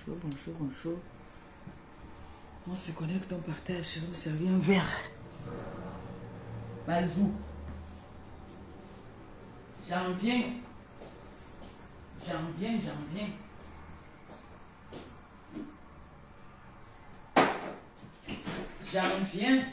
Bonjour, bonjour, bonjour. On se connecte, on partage. Je vais me servir un verre. Bazou. J'en viens. J'en viens, j'en viens. J'en viens.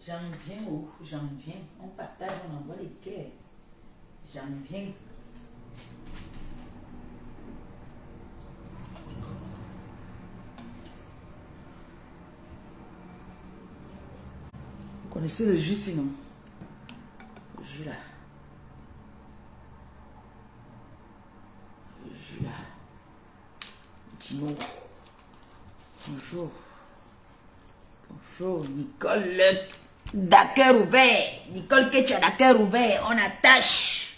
J'en viens où? J'en viens. On partage, on envoie les cœurs. J'en viens. Vous connaissez le jus sinon? Le jus là. Le jus là. Dino. Bonjour. Bonjour, Nicole. D'accord ouvert. Nicole, que tu as d'accord ouvert. On attache.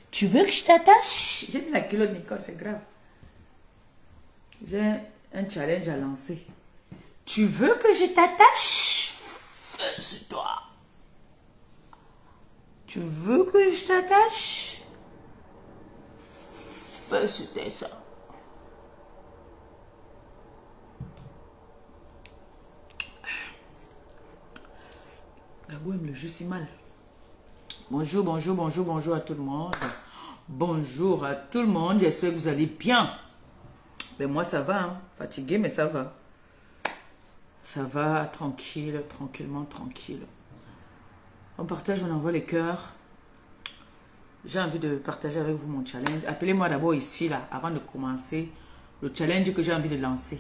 Tu veux que je t'attache? J'ai mis la culotte, Nicole, c'est grave. J'ai un challenge à lancer. Tu veux que je t'attache? Feu sur toi. Tu veux que je t'attache? Feu sur tes seins. Gabou aime le jus si mal. Bonjour, bonjour, bonjour, bonjour à tout le monde. Bonjour à tout le monde. J'espère que vous allez bien. Ben moi ça va, hein. Fatigué mais ça va. Ça va, tranquille, tranquillement, tranquille. On partage, on envoie les cœurs. J'ai envie de partager avec vous mon challenge. Appelez-moi d'abord ici, là, avant de commencer. Le challenge que j'ai envie de lancer.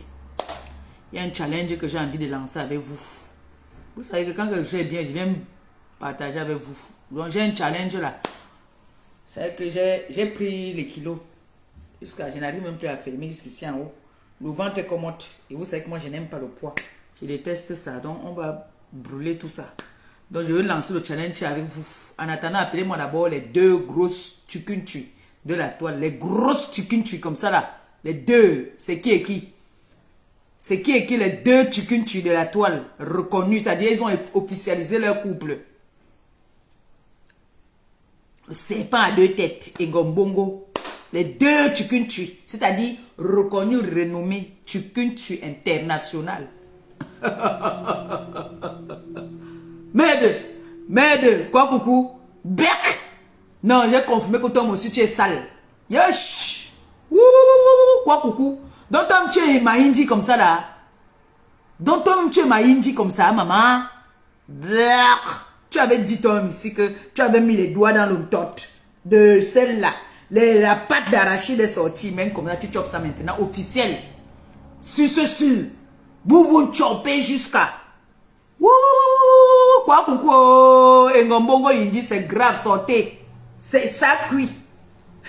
Il y a un challenge que j'ai envie de lancer avec vous. Vous savez que quand je vais bien, je viens partager avec vous. Donc j'ai un challenge là. C'est que j'ai pris les kilos. Je n'arrive même plus à filmer jusqu'ici en haut. Le ventre est commode. Et vous savez que moi je n'aime pas le poids. Je déteste ça. Donc on va brûler tout ça. Donc je vais lancer le challenge avec vous. En attendant, appelez-moi d'abord les deux grosses tukuntu de la toile. Les grosses tukuntu comme ça là. Les deux. C'est qui et qui? C'est qui et qui les deux tukuntu de la toile reconnus. C'est-à-dire ils ont officialisé leur couple. Le serpent à deux têtes et Gombongo. Les deux tukuntu. C'est-à-dire reconnus, renommés. Tukuntu international. Merde, quoi coucou? Bec! Non, j'ai confirmé que toi aussi tu es sale. Yosh! Quoi coucou? Donc toi tu es mahindi comme ça là. Donc toi tu es mahindi comme ça, maman. Bec! Tu avais dit toi ici que tu avais mis les doigts dans le tot de celle-là. La pâte d'arachide est sortie, même comme ça tu chopes ça maintenant, officiel. Sur. Vous chopez jusqu'à. Quoi coucou, et Ngombongo il dit c'est grave, sortez. C'est ça cuit.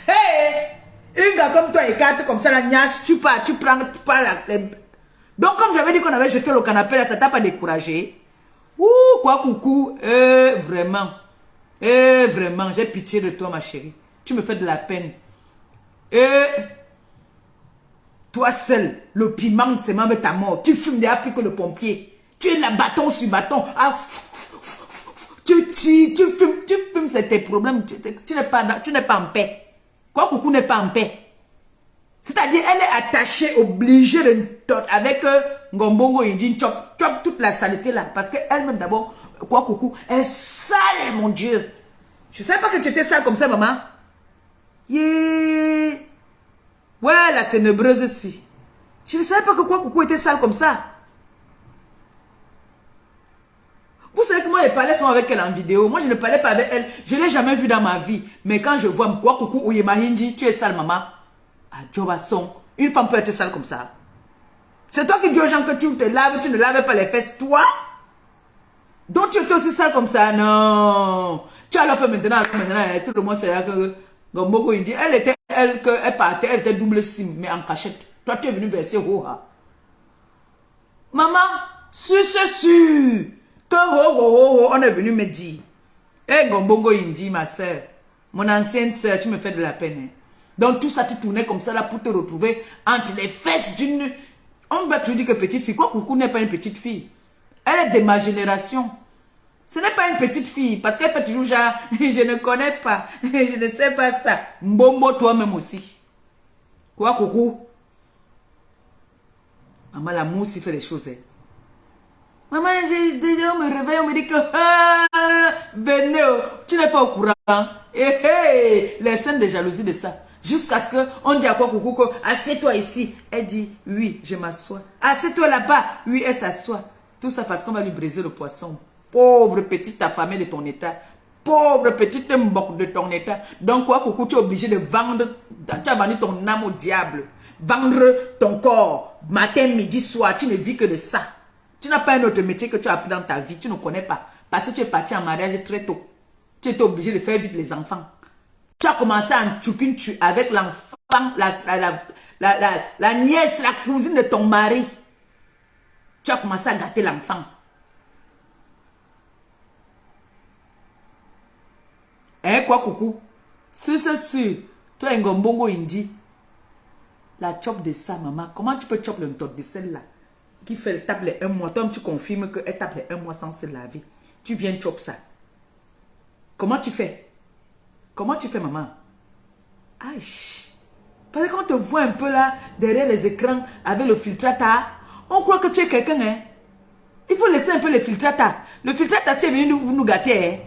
Hey, un gars comme toi écarte comme ça la niasse, tu prends pas la. Donc comme j'avais dit qu'on avait jeté le canapé là, ça t'a pas découragé. Quoi coucou, vraiment, j'ai pitié de toi ma chérie. Tu me fais de la peine. Toi seul, le piment c'est même ta mort. Tu fumes déjà plus que le pompier. Tu es là bâton sur bâton. Ah, tu fumes, c'est tes problèmes. Tu n'es pas en paix. Quoi coucou n'est pas en paix. C'est-à-dire, elle est attachée, obligée de avec Ngombongo Indine, chop toute la saleté là. Parce qu'elle-même d'abord, quoi coucou, est sale, mon Dieu. Je ne savais pas que tu étais sale comme ça, maman. Yeah. Ouais, la ténébreuse ici. Je ne savais pas que quoi coucou était sale comme ça. Vous savez que moi, les parlais sont avec elle en vidéo. Moi, je ne parlais pas avec elle. Je ne l'ai jamais vue dans ma vie. Mais quand je vois quoi coucou ou Yemahindi, tu es sale, maman. Ah, Djobasson. Une femme peut être sale comme ça. C'est toi qui dis aux gens que tu te laves, tu ne laves pas les fesses, toi. Donc tu es aussi sale comme ça. Non. Tu as la fait maintenant, tout le monde sait que Gomboko, il dit, elle partait, elle était double sim, mais en cachette. Toi, tu es venu verser Roha. Maman, c'est sûr que on est venu me dire. Eh, Gombongo Indi, ma soeur, mon ancienne soeur, tu me fais de la peine. Hein. Donc tout ça, tu tournais comme ça là pour te retrouver entre les fesses d'une... On va te dire que petite fille. Quoi, Coucou n'est pas une petite fille. Elle est de ma génération. Ce n'est pas une petite fille parce qu'elle fait toujours genre, je ne connais pas, je ne sais pas ça. Mbombo toi-même aussi. Quoi, Coucou? Maman, l'amour aussi fait les choses. Hein. Maman, déjà, on me réveille, on me dit que, venez, tu n'es pas au courant. Les scènes de jalousie de ça. Jusqu'à ce qu'on dit à quoi, Coucou, que assieds-toi ici. Elle dit, oui, je m'assois. Assieds-toi là-bas. Oui, elle s'assoit. Tout ça parce qu'on va lui briser le poisson. Pauvre petite affamée de ton état. Pauvre petite mboque de ton état. Donc quoi, Coucou, tu es obligé de vendre. Tu as vendu ton âme au diable. Vendre ton corps. Matin, midi, soir. Tu ne vis que de ça. Tu n'as pas un autre métier que tu as appris dans ta vie. Tu ne connais pas. Parce que tu es parti en mariage très tôt. Tu étais obligé de faire vite les enfants. Tu as commencé à en tu avec l'enfant, la nièce, la cousine de ton mari. Tu as commencé à gâter l'enfant. Hein, quoi, Coucou? C'est sûr. Toi, un Ngombongo Indi. La chop de ça, maman. Comment tu peux chop le top de celle-là? Qui fait le table un mois. Toi, tu confirmes qu'elle tape un mois sans se laver. Tu viens chop ça. Comment tu fais? Comment tu fais, maman? Aïe. Parce qu'on te voit un peu là, derrière les écrans, avec le filtrata. On croit que tu es quelqu'un, hein. Il faut laisser un peu le filtrata. Le filtrata, c'est venu nous gâter, hein.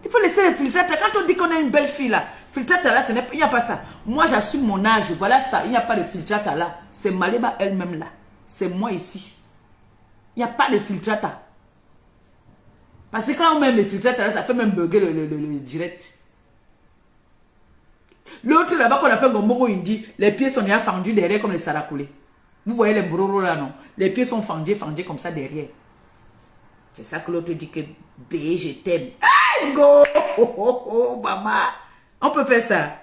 Il faut laisser le filtrata. Quand on dit qu'on a une belle fille là, filtrata là, il n'y a pas ça. Moi, j'assume mon âge. Voilà ça. Il n'y a pas de filtrata là. C'est Maleba elle-même là. C'est moi ici. Il n'y a pas de filtrata. Parce que quand on met le filtrata là, ça fait même bugger le direct. L'autre là-bas qu'on appelle Gombongo Indi, les pieds sont déjà fendus derrière comme les saracoulés. Vous voyez les broro là, non? Les pieds sont fendus comme ça derrière. C'est ça que l'autre dit que bé, je t'aime. Hey, go! Maman! On peut faire ça.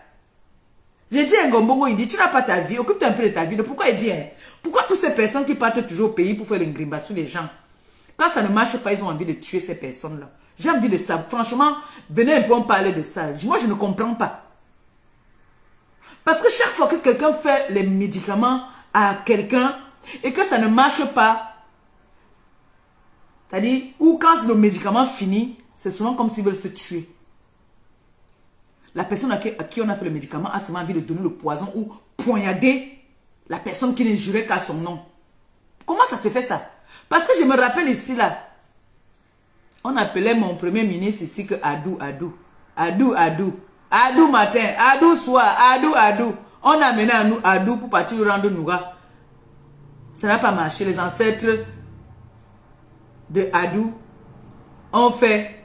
J'ai dit à Ngombongo, il dit, tu n'as pas ta vie, occupe-toi un peu de ta vie. Pourquoi il dit, hein? Pourquoi toutes ces personnes qui partent toujours au pays pour faire le grimba sur les gens? Quand ça ne marche pas, ils ont envie de tuer ces personnes-là. J'ai envie de ça. Franchement, venez un peu en parler de ça. Moi, je ne comprends pas. Parce que chaque fois que quelqu'un fait les médicaments à quelqu'un et que ça ne marche pas, c'est-à-dire, ou quand le médicament finit, c'est souvent comme s'ils veulent se tuer. La personne à qui on a fait le médicament a seulement envie de donner le poison ou poignarder la personne qui ne jurait qu'à son nom. Comment ça se fait ça? Parce que je me rappelle ici là, on appelait mon premier ministre ici que Adou, Adou. Adou, Adou. Adou matin, Adou soir, Adou, Adou. On a mené à nous Adou pour partir rendre Noura. Ça n'a pas marché. Les ancêtres de Adou ont fait.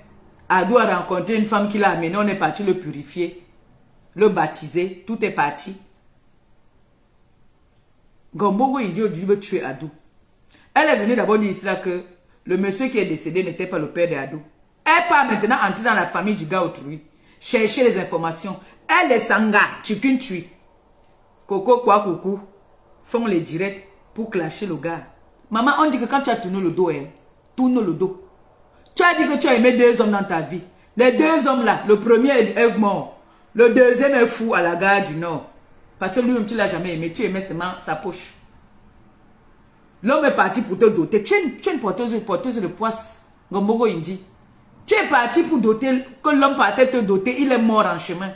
Adou a rencontré une femme qui l'a amené. On est parti le purifier, le baptiser. Tout est parti. Gombongo Indi aujourd'hui veut tuer Adou. Elle est venue d'abord dire ici là que le monsieur qui est décédé n'était pas le père d'Adou. Elle part maintenant entrer dans la famille du gars autrui. Chercher les informations. Elle est sanga. Tu tue. Coco quoi coucou. Font les directs pour clasher le gars. Maman, on dit que quand tu as tourné le dos, hein, tourne le dos. Tu as dit que tu as aimé 2 hommes dans ta vie. Les 2 hommes là, le premier est mort. Le deuxième est fou à la gare du Nord. Parce que lui-même, tu ne l'as jamais aimé. Tu aimais seulement sa poche. L'homme est parti pour te doter. Tu es une porteuse de poisse. Gombongo Indi. Tu es parti pour doter. Que l'homme partait te doter, il est mort en chemin.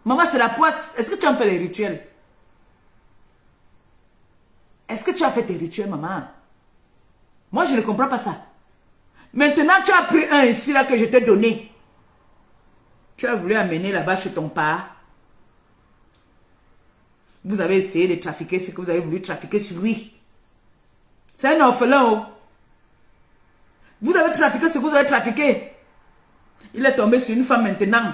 Maman, c'est la poisse. Est-ce que tu as fait les rituels? Est-ce que tu as fait tes rituels, maman? Moi, je ne comprends pas ça. Maintenant, tu as pris un ici, là, que je t'ai donné. Tu as voulu amener là-bas chez ton père. Vous avez essayé de trafiquer ce que vous avez voulu trafiquer sur lui. C'est un orphelin, oh. Vous avez trafiqué ce que vous avez trafiqué. Il est tombé sur une femme maintenant,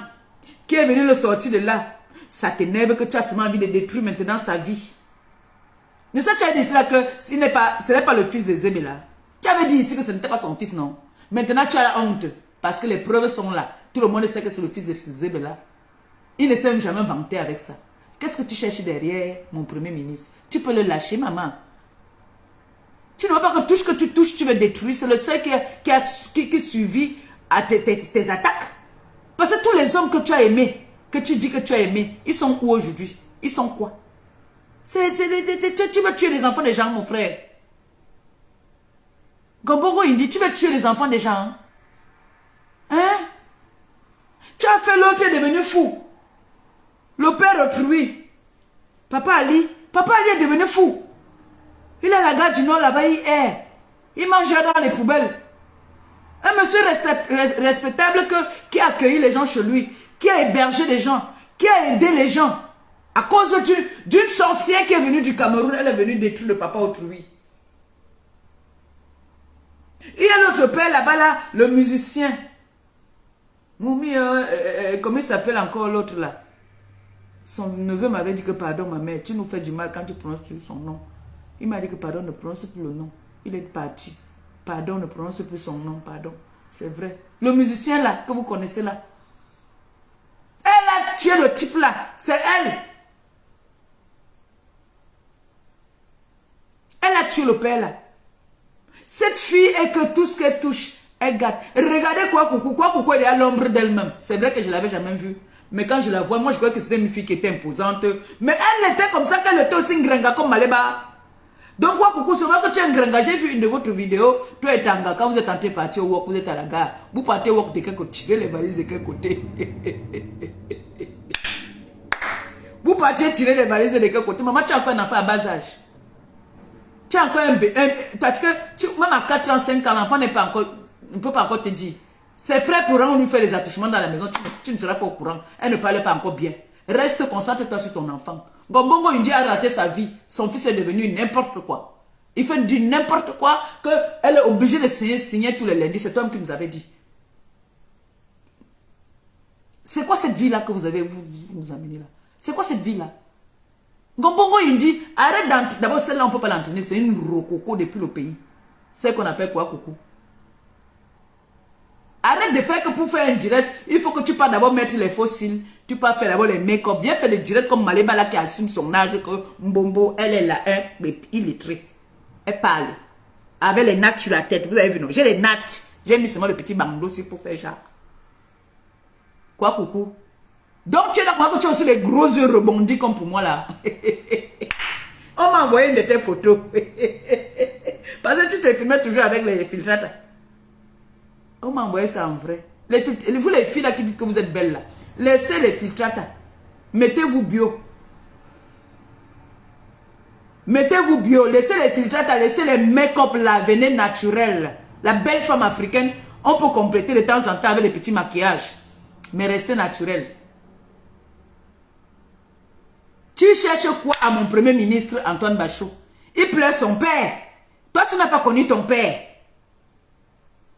qui est venue le sortir de là. Ça t'énerve que tu as seulement envie de détruire maintenant sa vie. Mais ça, tu as dit ici là que ce n'est pas le fils de Zébéla. Tu avais dit ici que ce n'était pas son fils, non? Maintenant, tu as la honte. Parce que les preuves sont là. Tout le monde sait que c'est le fils de Zébéla. Il ne s'est jamais vanté avec ça. Qu'est-ce que tu cherches derrière mon premier ministre? Tu peux le lâcher, maman. Tu ne vois pas que tout ce que tu touches, tu veux détruire. C'est le seul qui suivi à tes attaques. Parce que tous les hommes que tu as aimés, que tu dis que tu as aimés, ils sont où aujourd'hui? Ils sont quoi? Tu veux tuer les enfants des gens, mon frère. Gombongo, il dit, tu veux tuer les enfants des gens. Hein? Tu as fait l'autre, tu es devenu fou. Le père autrui. Papa Ali est devenu fou. Il est à la gare du Nord, là-bas, il mange dans les poubelles. Un monsieur respectable qui a accueilli les gens chez lui, qui a hébergé les gens, qui a aidé les gens. À cause d'une sorcière qui est venue du Cameroun, elle est venue détruire le papa autrui. Il y a l'autre père là-bas, là, le musicien. Moumi, comment il s'appelle encore l'autre là? Son neveu m'avait dit que pardon ma mère, tu nous fais du mal quand tu prononces son nom. Il m'a dit que pardon ne prononce plus le nom. Il est parti. Pardon ne prononce plus son nom, pardon. C'est vrai. Le musicien là, que vous connaissez là. Elle a tué le type là. C'est elle. Elle a tué le père là. Cette fille est que tout ce qu'elle touche, elle gâte. Regardez quoi coucou elle est à l'ombre d'elle-même. C'est vrai que je ne l'avais jamais vue. Mais quand je la vois, moi je croyais que c'était une fille qui était imposante. Mais elle était comme ça, qu'elle était aussi une gringa comme Maleba. Donc quoi coucou, c'est vrai que tu es un gringa. J'ai vu une de votre vidéo. Toi et Tanga, quand vous êtes en train de partir au work, vous êtes à la gare. Vous partez au work de quel côté? Tirez les valises de quel côté? Vous partez tirer les valises de quel côté? Maman, tu as encore un enfant à bas âge. Tu as encore un bébé. Parce que même à 4 ans, 5 ans, l'enfant ne peut pas encore te dire. Ses frères pourront lui faire les attouchements dans la maison. Tu ne seras pas au courant. Elle ne parle pas encore bien. Reste, concentre-toi sur ton enfant. Gombongo Indi a raté sa vie. Son fils est devenu n'importe quoi. Il fait du n'importe quoi qu'elle est obligée de signer tous les lundis. C'est toi-même qui nous avait dit. C'est quoi cette vie-là que vous nous amenez là? C'est quoi cette vie-là? Gombongo Indi, arrête d'entraîner. D'abord, celle-là, on ne peut pas l'entraîner. C'est une rococo depuis le pays. C'est qu'on appelle quoi, coucou? Arrête de faire que pour faire un direct, il faut que tu passes d'abord mettre les fossiles. Tu passes faire d'abord les make-up. Viens faire le direct comme Maleba là qui assume son âge que Mbombo, elle est là, mais illettrée. Elle parle. Avec les nattes sur la tête. Vous avez vu, non? J'ai les nattes. J'ai mis seulement le petit bandeau aussi pour faire genre. Quoi, coucou? Donc tu es là que tu as aussi les gros yeux rebondis comme pour moi là. On m'a envoyé une de tes photos. Parce que tu te filmais toujours avec les filtres. On m'a envoyé ça en vrai. Vous les filles là qui dites que vous êtes belles là. Laissez les filtrates. Mettez-vous bio. Mettez-vous bio. Laissez les filtrates. Laissez les make-up là. Venez naturel. La belle femme africaine. On peut compléter de temps en temps avec les petits maquillages. Mais restez naturel. Tu cherches quoi à mon premier ministre Antoine Bachot? Il pleure son père. Toi tu n'as pas connu ton père.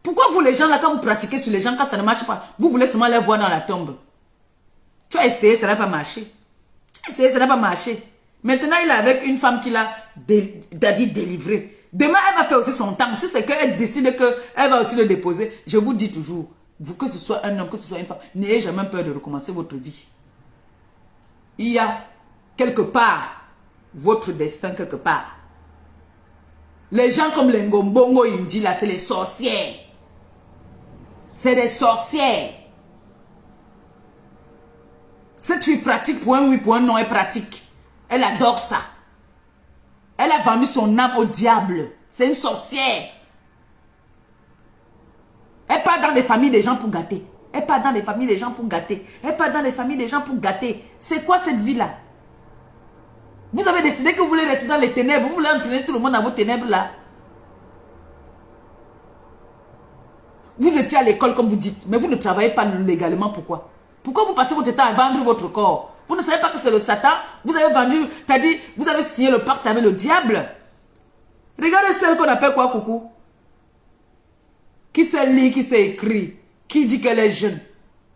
Pourquoi vous les gens là, quand vous pratiquez sur les gens, quand ça ne marche pas, vous voulez seulement les voir dans la tombe? Tu as essayé, ça n'a pas marché. Tu as essayé, ça n'a pas marché. Maintenant, il est avec une femme qui l'a dit délivré. Demain, elle va faire aussi son temps. Si c'est qu'elle décide qu'elle va aussi le déposer, je vous dis toujours, vous, que ce soit un homme, que ce soit une femme, n'ayez jamais peur de recommencer votre vie. Il y a quelque part votre destin quelque part. Les gens comme les Ngombongo Indi là, c'est les sorcières. C'est des sorcières. Cette fille pratique pour un oui, pour un non, elle pratique. Elle adore ça. Elle a vendu son âme au diable. C'est une sorcière. Elle part dans les familles des gens pour gâter. Elle part dans les familles des gens pour gâter. Elle part dans les familles des gens pour gâter. C'est quoi cette vie-là? Vous avez décidé que vous voulez rester dans les ténèbres. Vous voulez entraîner tout le monde dans vos ténèbres là. Vous étiez à l'école comme vous dites, mais vous ne travaillez pas légalement. Pourquoi? Pourquoi vous passez votre temps à vendre votre corps? Vous ne savez pas que c'est le Satan? Vous avez vendu, c'est-à-dire, vous avez signé le pacte avec le diable. Regardez celle qu'on appelle quoi, coucou? Qui sait lire, qui sait écrire, qui dit qu'elle est jeune.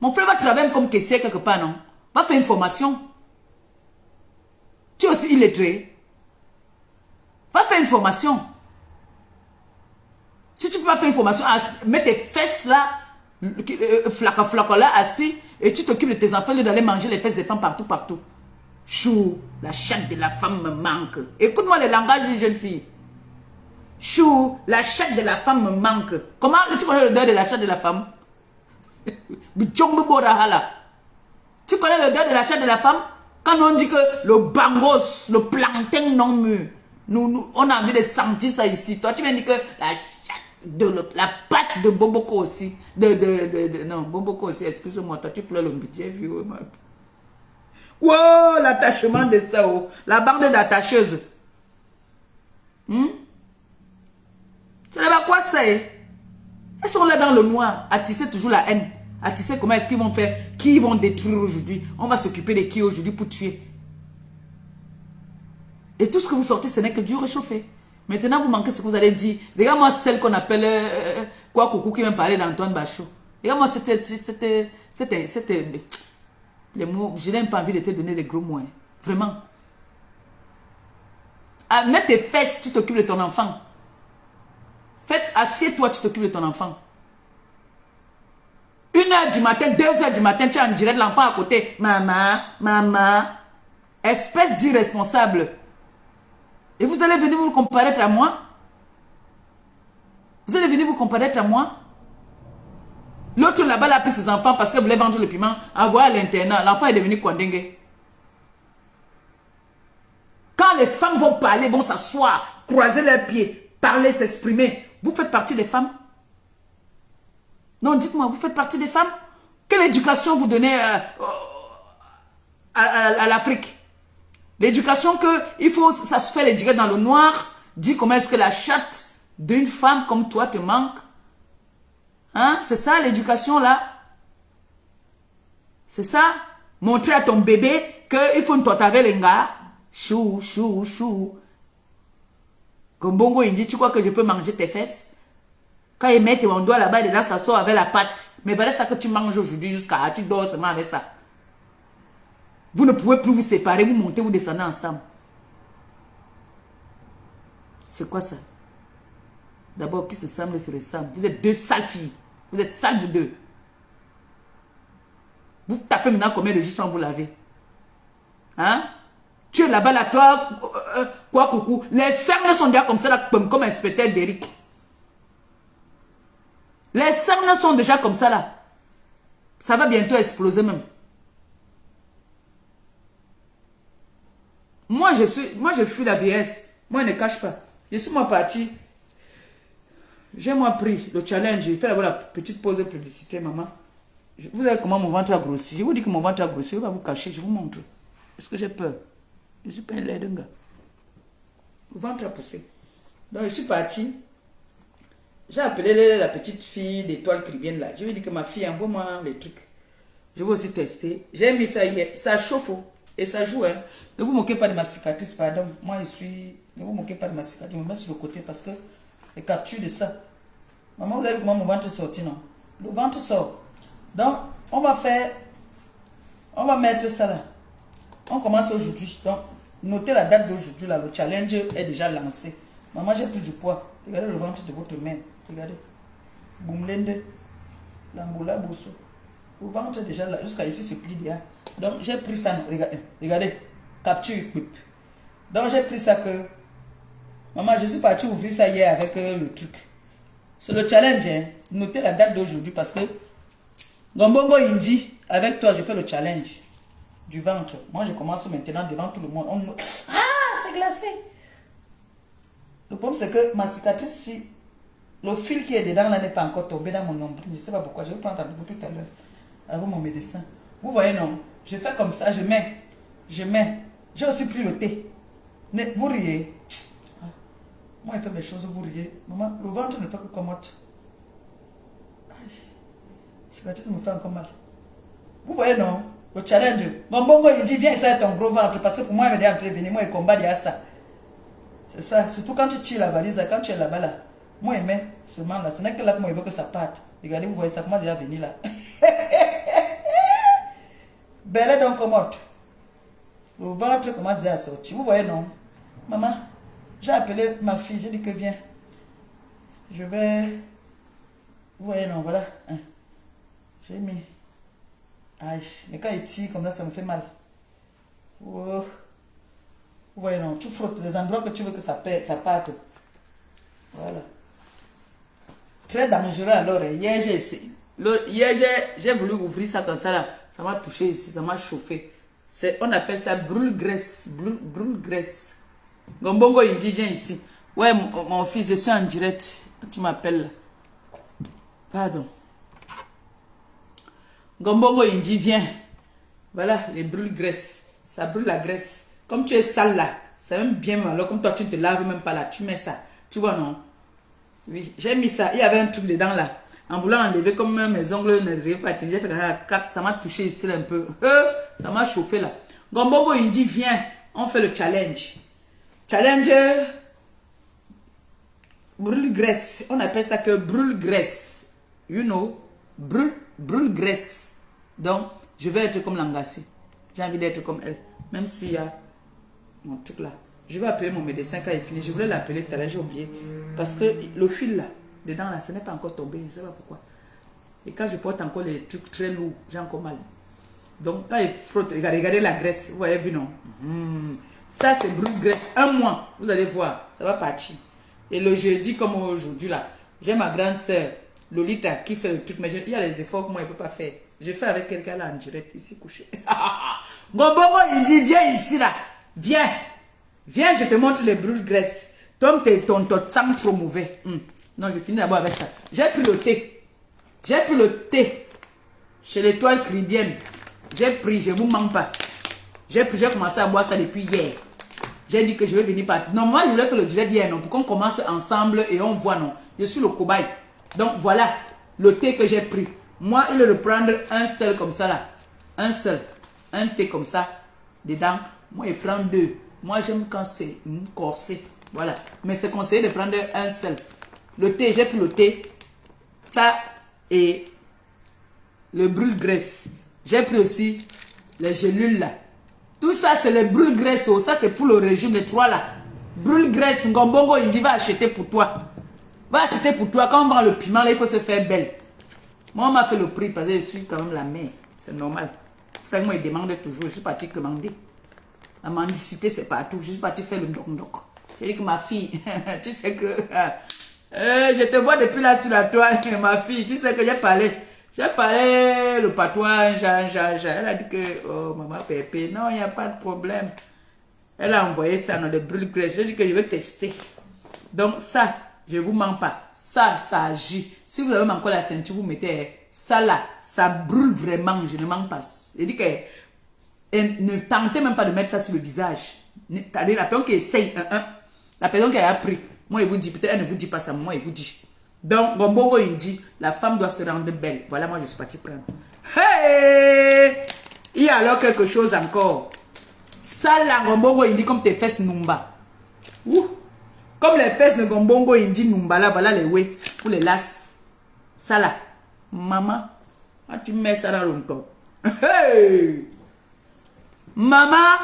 Mon frère va travailler comme caissier quelque part, non? Va faire une formation. Tu es aussi illettré. Va faire une formation. Si tu peux pas faire une formation, mets tes fesses là, flaca là, assis, et tu t'occupes de tes enfants, d'aller manger les fesses des femmes partout, partout. Chou, la chatte de la femme me manque. Écoute-moi le langage d'une jeune fille. Chou, la chatte de la femme me manque. Comment tu connais l'odeur de la chatte de la femme? Tu connais l'odeur de la chatte de la femme? Quand on dit que le bangos, le plantain non mûr, on a envie de sentir ça ici. Toi, tu viens dire que la chatte, la patte de Boboko aussi. Non, Boboko aussi, excuse-moi, toi, tu pleures le budget, vieux. Wow, l'attachement de ça, oh. La bande d'attacheuses. Tu sais pas quoi c'est? Elles sont là dans le noir, à tisser toujours la haine. À tisser comment est-ce qu'ils vont faire, qui vont détruire aujourd'hui. On va s'occuper de qui aujourd'hui pour tuer. Et tout ce que vous sortez, ce n'est que du réchauffé. Maintenant, vous manquez ce que vous allez dire. Regarde-moi celle qu'on appelle quoi coucou qui vient parler d'Antoine Bachot. Regarde-moi, c'était les mots. Je n'ai pas envie de te donner des gros mots. Hein. Vraiment. Ah, mets tes fesses, tu t'occupes de ton enfant. Assieds-toi, tu t'occupes de ton enfant. 1h du matin, 2h du matin, tu as en direct l'enfant à côté. Maman, maman. Espèce d'irresponsable. Et vous allez venir vous comparaître à moi? Vous allez venir vous comparaître à moi? L'autre là-bas a pris ses enfants parce qu'elle voulait vendre le piment, envoyer à l'internat. L'enfant est devenu Kwandengue. Quand les femmes vont parler, vont s'asseoir, croiser leurs pieds, parler, s'exprimer, vous faites partie des femmes? Non, dites-moi, vous faites partie des femmes? Quelle éducation vous donnez à l'Afrique? L'éducation que il faut, ça se fait l'éduquer dans le noir, dit comment est-ce que la chatte d'une femme comme toi te manque. Hein? C'est ça l'éducation là? C'est ça? Montrer à ton bébé qu'il faut une totave lenga. Chou, chou, chou. Comme Bongo il dit, tu crois que je peux manger tes fesses? Quand il met ton doigt là-bas, là, ça sort avec la pâte. Mais voilà ça que tu manges aujourd'hui jusqu'à tu dors seulement avec ça. Vous ne pouvez plus vous séparer, vous montez, vous descendez ensemble. C'est quoi ça? D'abord, qui se semble, se ressemble. Vous êtes deux sales filles. Vous êtes sales, vous deux. Vous tapez maintenant combien de jours sans vous laver? Hein? Tu es là-bas, là, toi, quoi, coucou. Les cernes sont déjà comme ça, là, comme inspecteur d'Eric. Les cernes sont déjà comme ça, là. Ça va bientôt exploser même. Moi, je fuis la vieillesse. Moi, je ne cache pas. Je suis moi parti. J'ai moi pris le challenge. Il fait la petite pause de publicité, maman. Vous savez comment mon ventre a grossi. Je vous dis que mon ventre a grossi. Je vais vous cacher. Je vous montre. Parce que j'ai peur. Je suis pas un lait d'un gars. Le ventre a poussé. Donc, je suis parti. J'ai appelé la petite fille d'étoile qui vient là. Je lui ai dit que ma fille, envoie-moi les trucs. Je vais aussi tester. J'ai mis ça hier. Ça chauffe. Et ça joue. Hein. Ne vous moquez pas de ma cicatrice, pardon. Moi, je suis... Ne vous moquez pas de ma cicatrice. Je me mets sur le côté parce que les captures de ça. Maman, vous avez vu comment mon ventre sorti, non? Le ventre sort. Donc, on va faire... On va mettre ça là. On commence aujourd'hui. Donc, notez la date d'aujourd'hui là. Le challenge est déjà lancé. Maman, j'ai pris du poids. Regardez le ventre de votre mère. Regardez. Boumlende. Lamboula Bousso. Le ventre est déjà là. Jusqu'à ici, c'est pli déjà. Donc, j'ai pris ça. Regardez. Regardez. Capture. Donc, j'ai pris ça que... Maman, je suis parti ouvrir ça hier avec le truc. C'est le challenge. Hein. Notez la date d'aujourd'hui parce que... Gombongo Indi, avec toi, je fais le challenge du ventre. Moi, je commence maintenant devant tout le monde. Ah, c'est glacé. Le problème, c'est que ma cicatrice, si le fil qui est dedans là n'est pas encore tombé dans mon nombril, je ne sais pas pourquoi. Je vais prendre rendez-vous tout à l'heure avec mon médecin. Vous voyez, non? Je fais comme ça, je mets. J'ai aussi pris le thé. Mais vous riez. Moi, il fait mes choses, vous riez. Maman, le ventre ne fait que commote. La cicatrice me fait encore mal. Vous voyez, non? Le challenge. Mon bongo, il dit, viens essayer ton gros ventre. Parce que pour moi, il m'a dit, venir, moi, il combat derrière ça. C'est ça. Surtout quand tu tires la valise, quand tu es là-bas, là. Moi, il met seulement là. Ce n'est que là que moi, il veut que ça parte. Regardez, vous voyez ça, comment déjà venir là. Belle donc commode. Le ventre commence déjà à sortir. Vous voyez, non? Maman, j'ai appelé ma fille, j'ai dit que viens. Je vais... Vous voyez, non, voilà. Hein. J'ai mis... Aïe, mais quand il tire comme ça me fait mal. Oh. Vous voyez, non, tu frottes les endroits que tu veux que ça parte. Voilà. Très dangereux alors. Hier, j'ai voulu ouvrir ça comme ça là. Ça m'a touché ici, ça m'a chauffé. On appelle ça brûle-graisse. Brûle-graisse. Gombongo, il dit, viens ici. Ouais, mon fils, je suis en direct. Tu m'appelles. Pardon. Gombongo, il dit, viens. Voilà, les brûle-graisse. Ça brûle la graisse. Comme tu es sale là, c'est même bien mal. Alors, comme toi, tu ne te laves même pas là, tu mets ça. Tu vois, non? Oui, j'ai mis ça. Il y avait un truc dedans là. En voulant enlever, comme mes ongles ne riraient pas tenir, ça m'a touché ici là, un peu. Ça m'a chauffé là. Gombongo, il dit, viens, on fait le challenge. Challenge brûle-graisse. On appelle ça que brûle-graisse. You know? Brûle-graisse. Donc, je vais être comme l'Angassi. J'ai envie d'être comme elle. Même s'il y a mon truc là. Je vais appeler mon médecin quand il finit. Je voulais l'appeler tout à l'heure, j'ai oublié. Parce que le fil là, dedans là, ce n'est pas encore tombé. Je ne sais pas pourquoi. Et quand je porte encore les trucs très lourds, j'ai encore mal. Donc quand il frotte, regardez la graisse. Vous voyez, vu non? Ça c'est brûle-graisse. Un mois, vous allez voir, ça va partir. Et le jeudi comme aujourd'hui là, j'ai ma grande soeur, Lolita, qui fait le truc. Mais il y a les efforts que moi je ne peux pas faire. Je fais avec quelqu'un là en direct, ici couché. Gombongo, il dit, viens ici là. Viens. Viens, je te montre les brûle-graisse. Ton sang trop mauvais. Non, je finis d'abord avec ça. J'ai pris le thé. J'ai pris le thé. Chez l'étoile caribéenne. J'ai pris, je ne vous mens pas. J'ai commencé à boire ça depuis hier. J'ai dit que je vais venir partir. Non, moi, je voulais faire le direct hier, non. Pour qu'on commence ensemble et on voit, non. Je suis le cobaye. Donc, voilà le thé que j'ai pris. Moi, il est de prendre un seul comme ça, là. Un seul. Un thé comme ça, dedans. Moi, je prends deux. Moi, j'aime quand c'est corsé. Voilà. Mais c'est conseillé de prendre un seul. Le thé, j'ai pris le thé. Ça et le brûle-graisse. J'ai pris aussi les gélules, là. Tout ça, c'est les brûle-graisse. Oh. Ça, c'est pour le régime, les trois, là. Brûle-graisse. Ngombongo, il dit, va acheter pour toi. Va acheter pour toi. Quand on vend le piment, là, il faut se faire belle. Moi, on m'a fait le prix parce que je suis quand même la mère. C'est normal. C'est ça que moi, il demande toujours. Je suis partie commander. La mendicité, c'est partout. Je suis partie faire le doc-doc. J'ai dit que ma fille, tu sais que... je te vois depuis là sur la toile, ma fille. Tu sais que j'ai parlé le patois, Jean. Elle a dit que, oh, maman Pépé, non, il n'y a pas de problème. Elle a envoyé ça dans les brûle-graisse. J'ai dit que je vais tester. Donc ça, je ne vous mens pas. Ça agit. Si vous avez encore la ceinture, vous mettez ça là. Ça brûle vraiment. Je ne mens pas. Je dis que ne tentez même pas de mettre ça sur le visage. La personne qui essaye, la personne qui a appris. Moi, il vous dit, peut-être elle ne vous dit pas ça, moi, il vous dit. Donc, Gombongo, il dit, la femme doit se rendre belle. Voilà, moi, je suis parti prendre. Hey! Il y a alors quelque chose encore. Ça là, Gombongo, il dit, comme tes fesses Numba. Ouh! Comme les fesses de Gombongo, il dit Numba là, voilà les ouais, pour les lasses. Ça là, maman, ah, tu mets ça dans le top. Hey! Maman,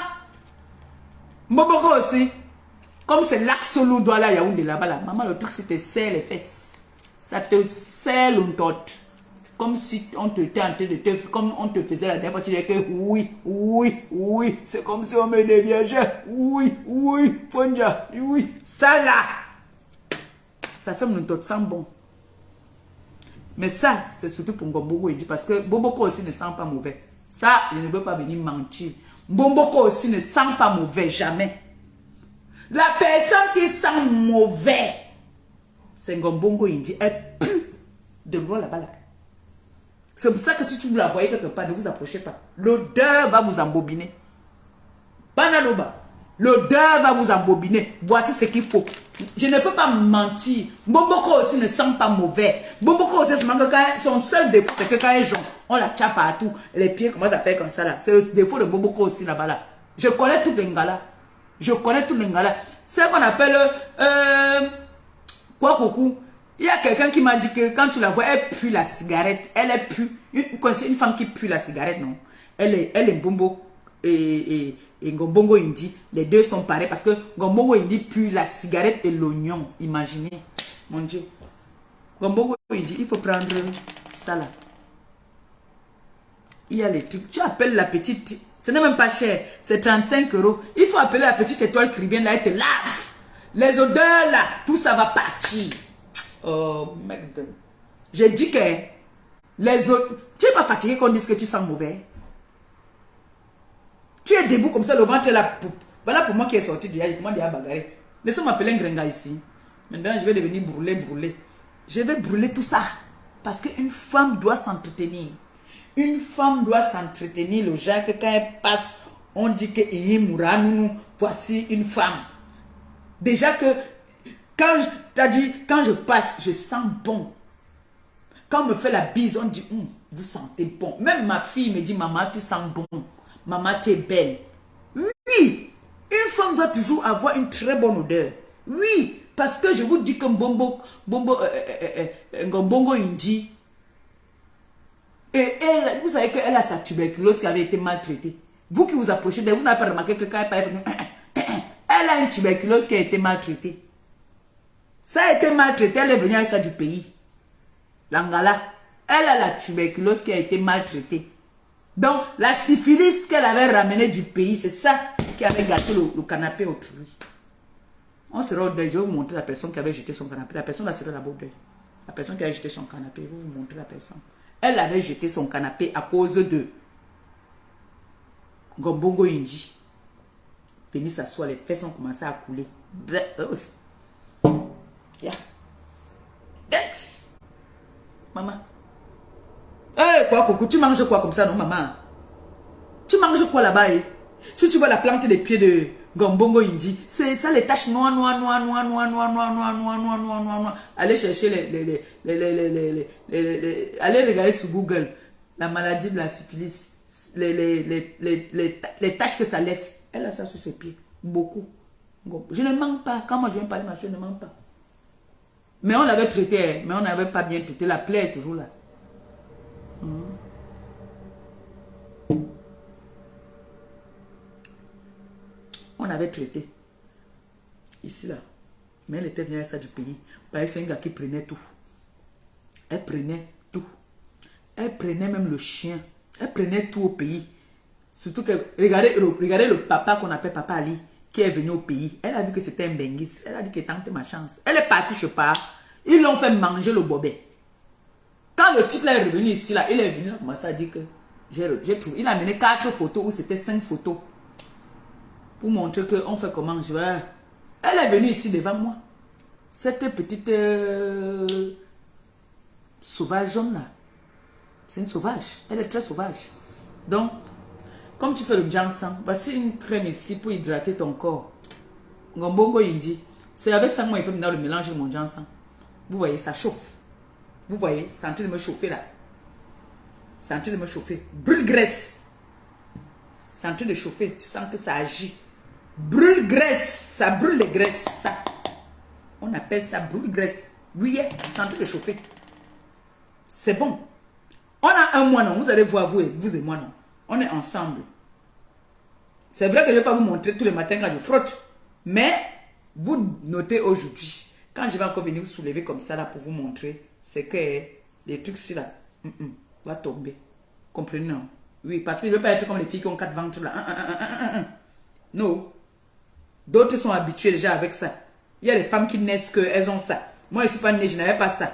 Mboboko aussi, comme c'est l'axe lourd doigt là, Yaoundé là-bas là, maman, le truc, c'est te serre les fesses. Ça te serre le tot. Comme si on te tentait de te, comme on te faisait la dernière fois, tu disais que oui, c'est comme si on me déviageait. Oui, Ponja, oui, ça là. Ça fait mon tot sent bon. Mais ça, c'est surtout pour Ngombongo, il dit, parce que Boboko aussi ne sent pas mauvais. Ça, je ne veux pas venir mentir. Mboboko aussi ne sent pas mauvais, jamais. La personne qui sent mauvais, c'est Ngombongo, il dit, elle pue de l'eau là-bas là. C'est pour ça que si tu vous la voyez quelque part, ne vous approchez pas. L'odeur va vous embobiner. Banaloba, l'odeur va vous embobiner. Voici ce qu'il faut. Je ne peux pas mentir. Mboboko aussi ne sent pas mauvais. Mboboko aussi, son seul défaut, c'est que quand il jonge, on la tient partout. Les pieds commencent à faire comme ça là. C'est le défaut de Mboboko aussi là-bas là. Je connais tous les ngalas. C'est qu'on appelle quoi coucou. Il y a quelqu'un qui m'a dit que quand tu la vois, elle pue la cigarette. Elle est pue. Vous connaissez une femme qui pue la cigarette, non? Elle est Mbombo et Ngombongo Indi. Les deux sont pareils parce que Ngombongo Indi pue la cigarette et l'oignon. Imaginez. Mon Dieu. Ngombongo Indi, il faut prendre ça là. Il y a les trucs. Tu appelles la petite. Ce n'est même pas cher. C'est 35 euros. Il faut appeler la petite étoile caribéenne là. Elle te lave. Les odeurs là. Tout ça va partir. Oh merde. J'ai dit que les autres. Tu n'es pas fatigué qu'on dise que tu sens mauvais. Tu es debout comme ça, le ventre est là. Voilà pour moi qui est sorti déjà. Moi déjà bagarré. Laissez-moi m'appeler un gringa ici. Maintenant je vais devenir brûlé. Je vais brûler tout ça. Parce qu'une femme doit s'entretenir. Une femme doit s'entretenir. Le genre que quand elle passe, on dit que voici une femme. Déjà que quand je passe, je sens bon. Quand on me fait la bise, on dit vous sentez bon. Même ma fille me dit maman, tu sens bon. Maman, tu es belle. Oui, une femme doit toujours avoir une très bonne odeur. Oui, parce que je vous dis que Ngombongo Indi, et elle, vous savez qu'elle a sa tuberculose qui avait été maltraitée. Vous qui vous approchez d'elle, vous n'avez pas remarqué que quand elle parle, elle a une tuberculose qui a été maltraitée. Ça a été maltraité, elle est venue avec ça du pays. L'Angala, elle a la tuberculose qui a été maltraitée. Donc, la syphilis qu'elle avait ramenée du pays, c'est ça qui avait gâté le canapé autrui. On sera au deuil. Je vais vous montrer la personne qui avait jeté son canapé. La personne là sera là-bas au deuil. La personne qui avait jeté son canapé, je vais vous montrer la personne. Elle avait jeté son canapé à cause de Ngombongo Indi. Venez s'asseoir, les fesses ont commencé à couler. Yeah. Maman. Hey, quoi, Coco, tu manges quoi comme ça, non, maman? Tu manges quoi là-bas, eh? Si tu vois la plante des pieds de Ngombongo Indi, c'est ça les taches noires. Allez chercher allez regarder sur Google la maladie de la syphilis, les taches que ça laisse. Elle a ça sur ses pieds, beaucoup. Je ne mens pas. Quand moi je viens parler, ma soeur ne ment pas. Mais on l'avait traité, mais on n'avait pas bien traité. La plaie est toujours là. On avait traité. Ici, là. Mais elle était venue avec ça du pays. Parce que c'est un gars qui prenait tout. Elle prenait tout. Elle prenait même le chien. Elle prenait tout au pays. Surtout que, regardez le papa qu'on appelle Papa Ali, qui est venu au pays. Elle a vu que c'était un benguis. Elle a dit que tente ma chance. Elle est partie, je sais pas. Ils l'ont fait manger le bobet. Quand le type là est revenu ici, là, il est venu, il a commencé à dire que j'ai trouvé. Il a amené 4 photos où c'était 5 photos. Pour montrer qu'on fait comment. Elle est venue ici devant moi. Cette petite sauvage jaune là. C'est une sauvage. Elle est très sauvage. Donc, comme tu fais le ginseng, voici une crème ici pour hydrater ton corps. Ngombongo Indi. C'est avec ça que moi, il fait maintenant le mélange de mon ginseng. Vous voyez, ça chauffe. Vous voyez, c'est en train de me chauffer là. C'est en train de me chauffer. Brûle graisse. C'est en train de chauffer. Tu sens que ça agit. Brûle graisse. Ça brûle les graisses. Ça. On appelle ça brûle graisse. Oui, c'est en train de chauffer. C'est bon. On a un mois, non? Vous allez voir, vous et moi, non? On est ensemble. C'est vrai que je ne vais pas vous montrer tous les matins quand je frotte. Mais, vous notez aujourd'hui. Quand je vais encore venir vous soulever comme ça là pour vous montrer, c'est que les trucs sur là, va tomber. Comprenez, non? Oui, parce qu'il ne veut pas être comme les filles qui ont 4 ventres là. Non. D'autres sont habitués déjà avec ça. Il y a les femmes qui naissent qu'elles ont ça. Moi, je ne suis pas née, je n'avais pas ça.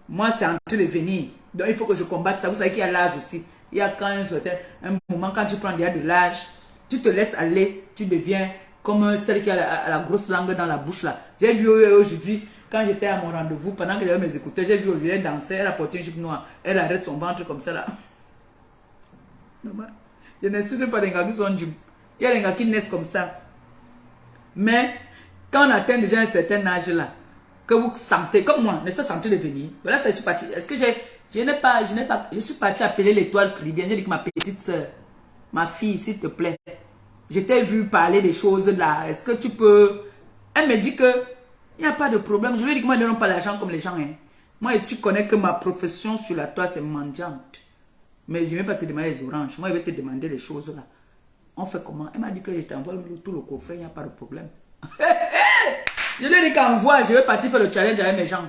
Moi, c'est en train de venir. Donc, il faut que je combatte ça. Vous savez qu'il y a l'âge aussi. Il y a quand un moment, quand tu prends déjà de l'âge, tu te laisses aller, tu deviens comme celle qui a la grosse langue dans la bouche là. J'ai vu aujourd'hui, quand j'étais à mon rendez-vous, pendant que j'avais mes écouteurs, j'ai vu aujourd'hui, elle dansait, elle a porté une jupe noire. Elle arrête son ventre comme ça là. Je ne suis pas des gars qui sont jupe. Il y a des gars qui naissent comme ça. Mais, quand on atteint déjà un certain âge là, que vous sentez, comme moi, ne se sentez de venir. Voilà, ça, je suis parti. Est-ce que je suis parti appeler l'étoile caribéenne. J'ai dit que ma petite soeur, ma fille, s'il te plaît, je t'ai vu parler des choses là. Est-ce que tu peux... Elle me dit que il n'y a pas de problème. Je lui ai dit que moi, ils ne donnent pas l'argent comme les gens. Hein. Moi, tu connais que ma profession sur la toile, c'est mendiante. Mais je ne vais pas te demander les oranges. Moi, je vais te demander les choses là. On fait comment? Elle m'a dit que je t'envoie tout le coffret, il n'y a pas de problème. Je lui ai dit qu'envoie, je vais partir faire le challenge avec mes gens.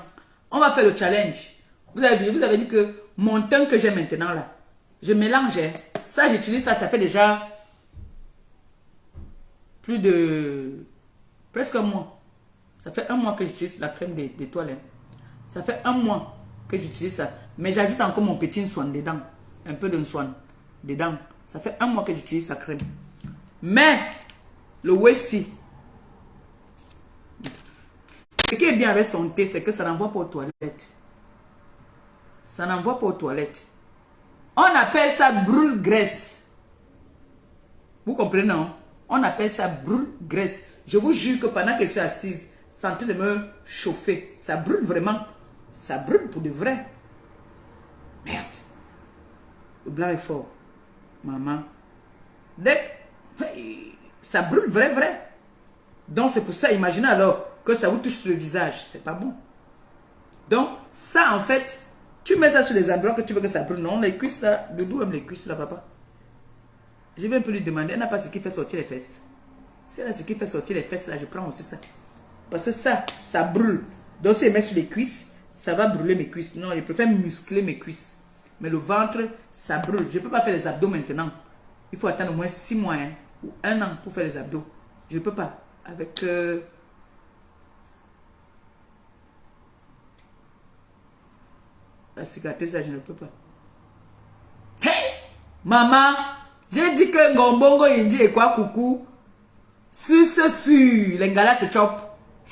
On va faire le challenge. Vous avez dit que mon teint que j'ai maintenant là, Je mélange. Hein. Ça, j'utilise ça. Ça fait déjà plus de... presque un mois. Ça fait un mois que j'utilise la crème des toilettes. Ça fait un mois que j'utilise ça. Mais j'ajoute encore mon petit soin dedans. Un peu de soin dedans. Ça fait un mois que j'utilise sa crème. Mais, le Wessi, ce qui est bien avec son thé, c'est que ça n'envoie pas aux toilettes. Ça n'envoie pas aux toilettes. On appelle ça brûle-graisse. Vous comprenez, non? On appelle ça brûle-graisse. Je vous jure que pendant que je suis assise, c'est en train de me chauffer. Ça brûle vraiment. Ça brûle pour de vrai. Merde. Le blanc est fort. Maman. Ça brûle vrai. Donc c'est pour ça, imaginez alors que ça vous touche sur le visage. C'est pas bon. Donc ça en fait, tu mets ça sur les endroits que tu veux que ça brûle. Non, les cuisses là, Doudou aime les cuisses là, papa. Je vais un peu lui demander, elle n'a pas ce qui fait sortir les fesses. Si elle a ce qui fait sortir les fesses là, je prends aussi ça. Parce que ça brûle. Donc si je mets sur les cuisses, ça va brûler mes cuisses. Non, je préfère muscler mes cuisses. Mais le ventre, ça brûle. Je ne peux pas faire les abdos maintenant. Il faut attendre au moins 6 mois hein, ou 1 an pour faire les abdos. Je ne peux pas. Avec... la cicatrice, là, je ne peux pas. Hey! Maman, j'ai dit que Ngombongo Indi et quoi, coucou? Sur, les gars là se chopent.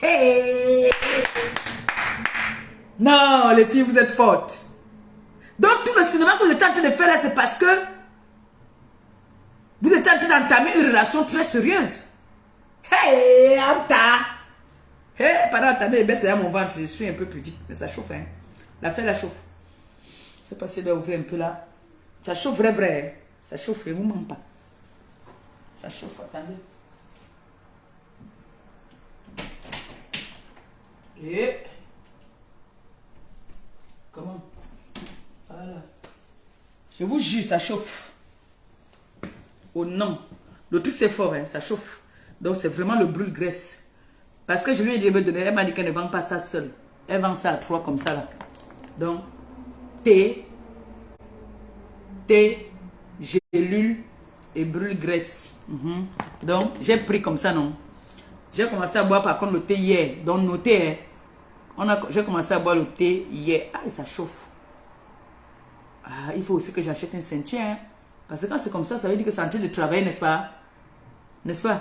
Hey! Non, les filles, vous êtes fortes. Donc, tout le cinéma que vous êtes en train de faire là, c'est parce que vous êtes en train d'entamer une relation très sérieuse. Hey, Afta! Hey, pendant attendez, c'est à mon ventre, je suis un peu pudique, mais ça chauffe, hein. La fête, la chauffe. C'est passé de ouvrir un peu là. Ça chauffe vrai. Ça chauffe, ne vous ment pas. Ça chauffe, attendez. Et... comment? Voilà. Je vous jure, ça chauffe. Oh non. Le truc c'est fort, hein, ça chauffe. Donc c'est vraiment le brûle-graisse. Parce que je lui ai dit de me donner, elle m'a dit qu'elle ne vend pas ça seule. Elle vend ça à 3 comme ça là. Donc, thé, gélule et brûle-graisse. Donc, j'ai pris comme ça, non? J'ai commencé à boire par contre le thé hier. Donc, notez, hein. J'ai commencé à boire le thé hier. Ah, et ça chauffe. Ah, il faut aussi que j'achète une ceinture, hein. Parce que quand c'est comme ça, ça veut dire que c'est en train de travailler, n'est-ce pas? N'est-ce pas?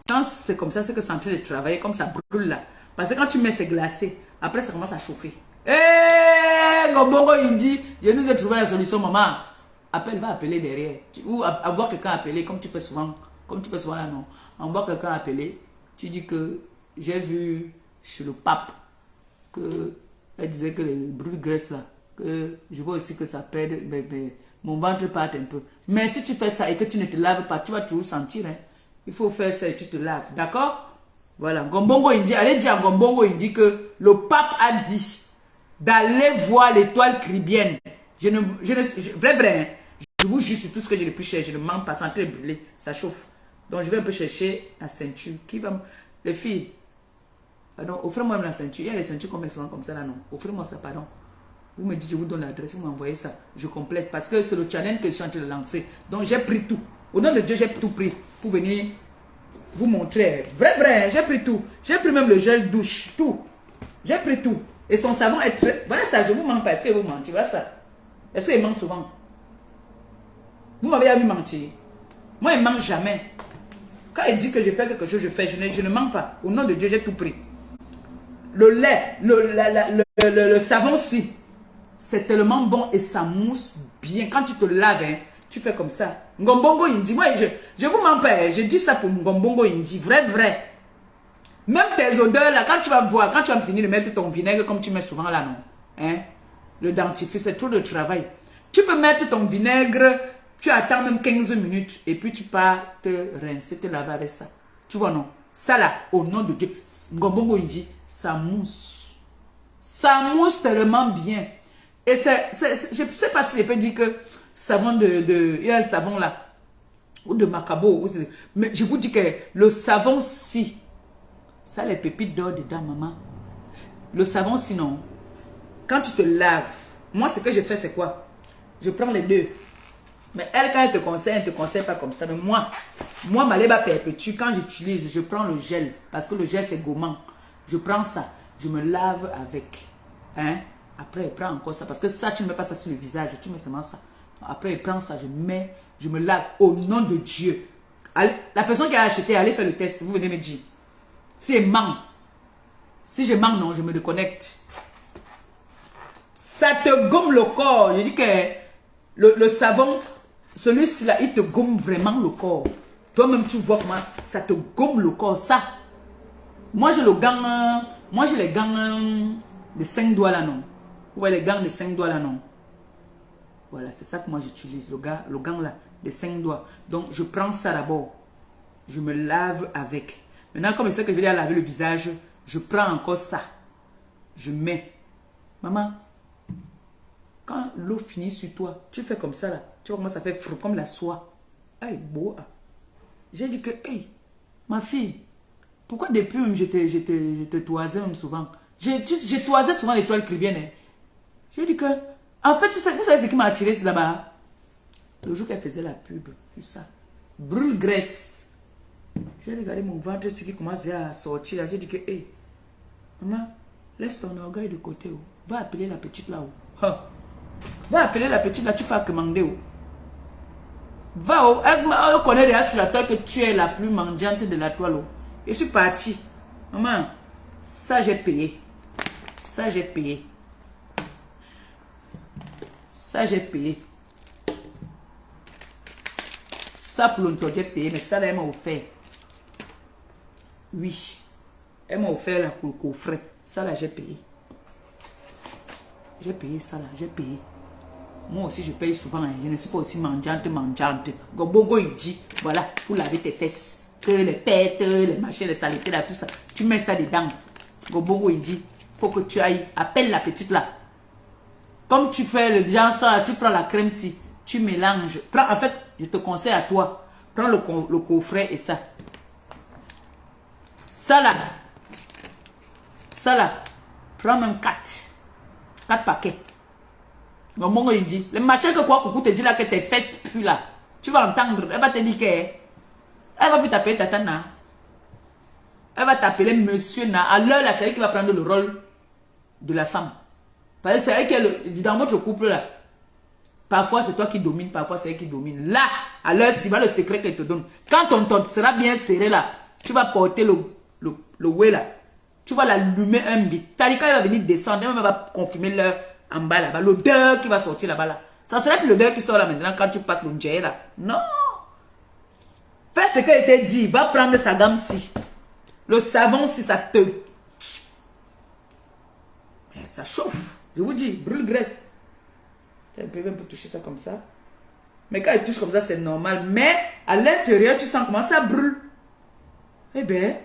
Quand c'est comme ça, c'est que c'est en train de travailler, comme ça brûle là. Parce que quand tu mets, c'est glacé. Après, ça commence à chauffer. Eh, Ngombongo Indi, je nous ai trouvé la solution, maman. Appelle, va appeler derrière. Ou avoir quelqu'un appeler, comme tu fais souvent. Comme tu fais souvent là, non. Envoie quelqu'un appeler. Tu dis que j'ai vu chez le pape que elle disait que les brûle-graisse là, que je vois aussi que ça perd, mon ventre part un peu. Mais si tu fais ça et que tu ne te laves pas, tu vas toujours sentir. Hein. Il faut faire ça et tu te laves. D'accord? Voilà. Ngombongo Indi, allez dire à Ngombongo Indi que le pape a dit d'aller voir l'étoile caribéenne. Vrai, hein. Je vous jure sur tout ce que j'ai le plus cher. Je ne mens pas, c'est en train de brûler. Ça chauffe. Donc je vais un peu chercher la ceinture. Qui va les filles, pardon, offrez-moi la ceinture. Il y a les ceintures comme ça là, non. Offrez-moi ça, pardon. Vous me dites, je vous donne l'adresse, vous m'envoyez ça. Je complète parce que c'est le challenge que je suis en train de lancer. Donc j'ai pris tout. Au nom de Dieu, j'ai tout pris pour venir vous montrer. Vrai, j'ai pris tout. J'ai pris même le gel douche, tout. J'ai pris tout. Et son savon est très... Voilà ça, je vous mens pas. Est-ce que vous mentez? Voilà ça. Est-ce qu'il ment souvent? Vous m'avez vu mentir. Moi, il ne ment jamais. Quand il dit que je fais quelque chose, je fais. Je ne mens pas. Au nom de Dieu, j'ai tout pris. Le lait, le savon-ci, c'est tellement bon et ça mousse bien. Quand tu te laves, hein, tu fais comme ça. Ngombongo Indi, moi, je vous mens pas. Je dis ça pour Ngombongo Indi. Vrai. Même tes odeurs là, quand tu vas voir, quand tu vas finir de mettre ton vinaigre comme tu mets souvent là, non? Hein? Le dentifrice, c'est trop de travail. Tu peux mettre ton vinaigre, tu attends même 15 minutes et puis tu pars te rincer, te laver avec ça. Tu vois, non? Ça là, au nom de Dieu, Ngombongo Indi, ça mousse. Ça mousse tellement bien. Et je ne sais pas si je peux dire que savon il y a un savon là, ou de Macabo, mais je vous dis que le savon-ci, ça, les pépites d'or dedans, maman. Le savon, sinon, quand tu te laves, moi, ce que je fais, c'est quoi? Je prends les deux. Mais elle, quand elle ne te conseille pas comme ça. Mais moi, ma lèvre perpétue, quand j'utilise, je prends le gel. Parce que le gel, c'est gommant. Je prends ça. Je me lave avec. Hein? Après, elle prend encore ça. Parce que ça, tu ne mets pas ça sur le visage. Tu mets seulement ça. Après, elle prend ça. Je me lave au nom de Dieu. Allez, la personne qui a acheté, allez faire le test. Vous venez me dire. Si elle ment. Si je mens, non, je me déconnecte. Ça te gomme le corps. Je dis que le savon... Celui-ci là, il te gomme vraiment le corps. Toi-même, tu vois comment ça te gomme le corps. Ça. Moi, j'ai le gant. Moi, j'ai les gants de 5 doigts là, non. Vous voyez les gants de 5 doigts là, non. Voilà, c'est ça que moi j'utilise. Le gant là, de 5 doigts. Donc, je prends ça d'abord. Je me lave avec. Maintenant, comme je sais que je vais aller laver le visage, je prends encore ça. Je mets. Maman, quand l'eau finit sur toi, tu fais comme ça là. Tu vois comment ça fait frou comme la soie. Hey, beau. J'ai dit que, hey, ma fille, pourquoi depuis même je te toisais même souvent. J'ai toisé souvent l'étoile cribienne. Hein. J'ai dit que, en fait, vous savez ce qui m'a attiré là-bas. Le jour qu'elle faisait la pub, sur ça. Brûle graisse. J'ai regardé mon ventre, ce qui commence à sortir là. J'ai dit que, hey, maman, laisse ton orgueil de côté. Oh. Va appeler la petite là-haut. Oh. Va appeler la petite là, tu peux commander. Oh. Va, oh. Elle connaît déjà sur la toile que tu es la plus mendiante de la toile. Oh. Je suis parti. Maman, ça j'ai payé. Ça j'ai payé. Ça j'ai payé. Ça pour longtemps j'ai payé, mais ça là elle m'a offert. Oui. Elle m'a offert le coffret. Ça là j'ai payé. J'ai payé ça là, j'ai payé. Moi aussi je paye souvent, hein. Je ne suis pas aussi mendiante. Gobogo il dit, voilà, pour laver tes fesses. Que les pètes, les machins, les saletés là, tout ça. Tu mets ça dedans. Gobogo il dit, faut que tu ailles, appelle la petite là. Comme tu fais le genre ça, tu prends la crème si, tu mélanges. Prends, en fait, je te conseille à toi, prends le coffret et ça. Ça là, prends même 4 paquets. Gobogo il dit, le machin que quoi, coucou te dit là que tes fesses puent là. Tu vas entendre, elle va te dire que... Elle va plus t'appeler Tata Na. Elle va t'appeler Monsieur Na. À l'heure là, c'est elle qui va prendre le rôle de la femme. Parce que c'est elle qui est dans votre couple là. Parfois c'est toi qui domine, parfois c'est elle qui domine. Là, à l'heure, c'est le secret qu'elle te donne. Quand ton sera bien serré là, tu vas porter le way là. Tu vas l'allumer un bit. Talika elle va venir descendre, elle va confirmer l'heure en bas là-bas. L'odeur qui va sortir là-bas là. Ça serait plus l'odeur qui sort là maintenant quand tu passes le djé là. Non. Fais ce qu'elle t'a dit. Va prendre sa gamme-ci. Le savon, si ça te... Mais ça chauffe. Je vous dis, brûle graisse. Tu peux un peu toucher ça comme ça. Mais quand elle touche comme ça, c'est normal. Mais à l'intérieur, tu sens comment ça brûle. Eh bien...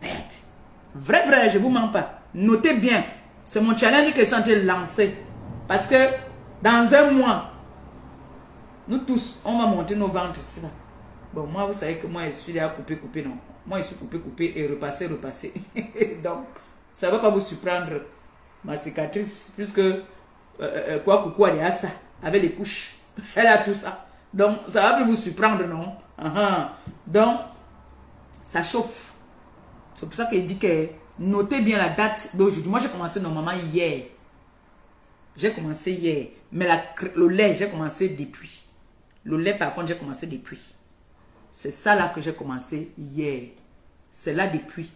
Merde. Vrai, je ne vous mens pas. Notez bien. C'est mon challenge que je suis en train de lancer. Parce que dans un mois... Nous tous, on va monter nos ventres ici là. Bon, moi, vous savez que moi, je suis là à couper, non. Moi, je suis couper et repasser. Donc, ça ne va pas vous surprendre, ma cicatrice, puisque coucou, elle est à ça, avec les couches. Elle a tout ça. Donc, ça va plus vous surprendre, non? Donc, ça chauffe. C'est pour ça qu'il dit que notez bien la date d'aujourd'hui. Moi, j'ai commencé normalement hier. Mais le lait, j'ai commencé depuis. Le lait, par contre, j'ai commencé depuis. C'est ça là que j'ai commencé hier. C'est là depuis.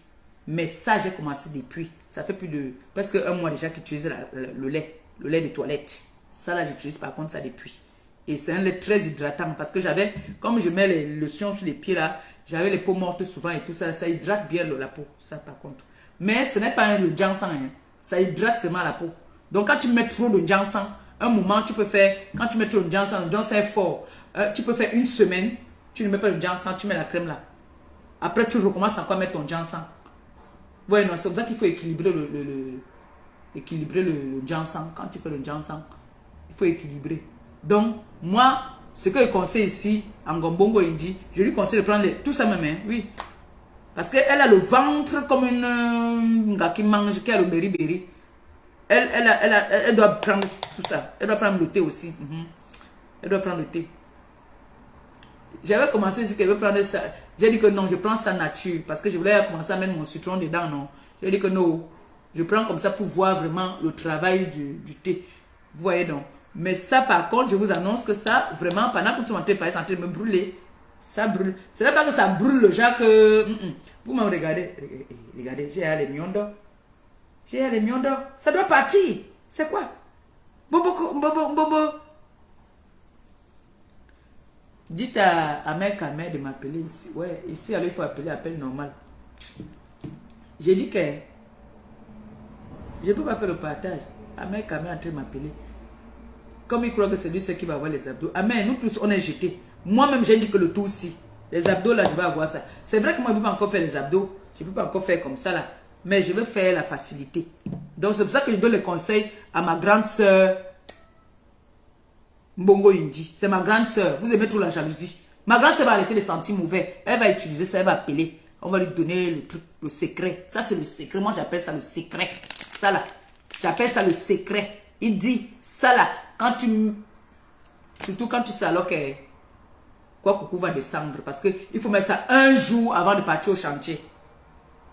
Mais ça, j'ai commencé depuis. Ça fait plus de presque un mois déjà que j'utilise le lait de toilette. Ça là, j'utilise par contre ça depuis. Et c'est un lait très hydratant parce que comme je mets les lotions sur les pieds là, j'avais les peaux mortes souvent et tout ça. Ça hydrate bien la peau, ça par contre. Mais ce n'est pas le ginseng, hein. Ça hydrate seulement la peau. Donc quand tu mets trop de ginseng, un moment tu peux faire, quand tu mets trop de ginseng, le ginseng est fort. Tu peux faire une semaine, tu ne mets pas le ginseng, tu mets la crème là. Après tu recommences encore à mettre ton ginseng. Ouais, non, c'est comme ça qu'il faut équilibrer le ginseng. Quand tu fais le ginseng, il faut équilibrer. Donc, moi, ce que je conseille ici, en Gombongo Indi, je lui conseille de prendre tout ça même, hein, oui. Parce qu'elle a le ventre comme une gars qui mange, qui a le berry. Elle doit prendre tout ça. Elle doit prendre le thé aussi. Elle doit prendre le thé. J'avais commencé à dire qu'elle veut prendre ça. J'ai dit que non, je prends ça nature. Parce que je voulais commencer à mettre mon citron dedans, non. J'ai dit que non. Je prends comme ça pour voir vraiment le travail du thé. Vous voyez donc. Mais ça, par contre, je vous annonce que ça, vraiment, pendant que tu m'entendez pas, c'est en train de me brûler. Ça brûle. Ce n'est pas que ça brûle le genre que... Vous me regardez. Regardez, j'ai les miondors. J'ai les miondors. Ça doit partir. C'est quoi? Bobo. Dites à mec de m'appeler ici. Ouais, ici, alors, il faut appeler appel normal. J'ai dit que je ne peux pas faire le partage. Mec est en train de m'appeler. Comme il croit que c'est lui qui va avoir les abdos. Amen, nous tous, on est jetés. Moi-même, j'ai dit que le tout aussi. Les abdos, là, je vais avoir ça. C'est vrai que moi, je ne peux pas encore faire les abdos. Je ne peux pas encore faire comme ça, là. Mais je veux faire la facilité. Donc, c'est pour ça que je donne les conseils à ma grande soeur Mbongo Indi. C'est ma grande soeur. Vous aimez tout la jalousie. Ma grande soeur va arrêter de sentir mauvais. Elle va utiliser ça, elle va appeler. On va lui donner le truc, le secret. Ça, c'est le secret. Moi, j'appelle ça le secret. Ça, là. J'appelle ça le secret. Il dit, ça, là, quand tu... Surtout quand tu sais alors que... Quoi, coucou va descendre. Parce qu'il faut mettre ça un jour avant de partir au chantier.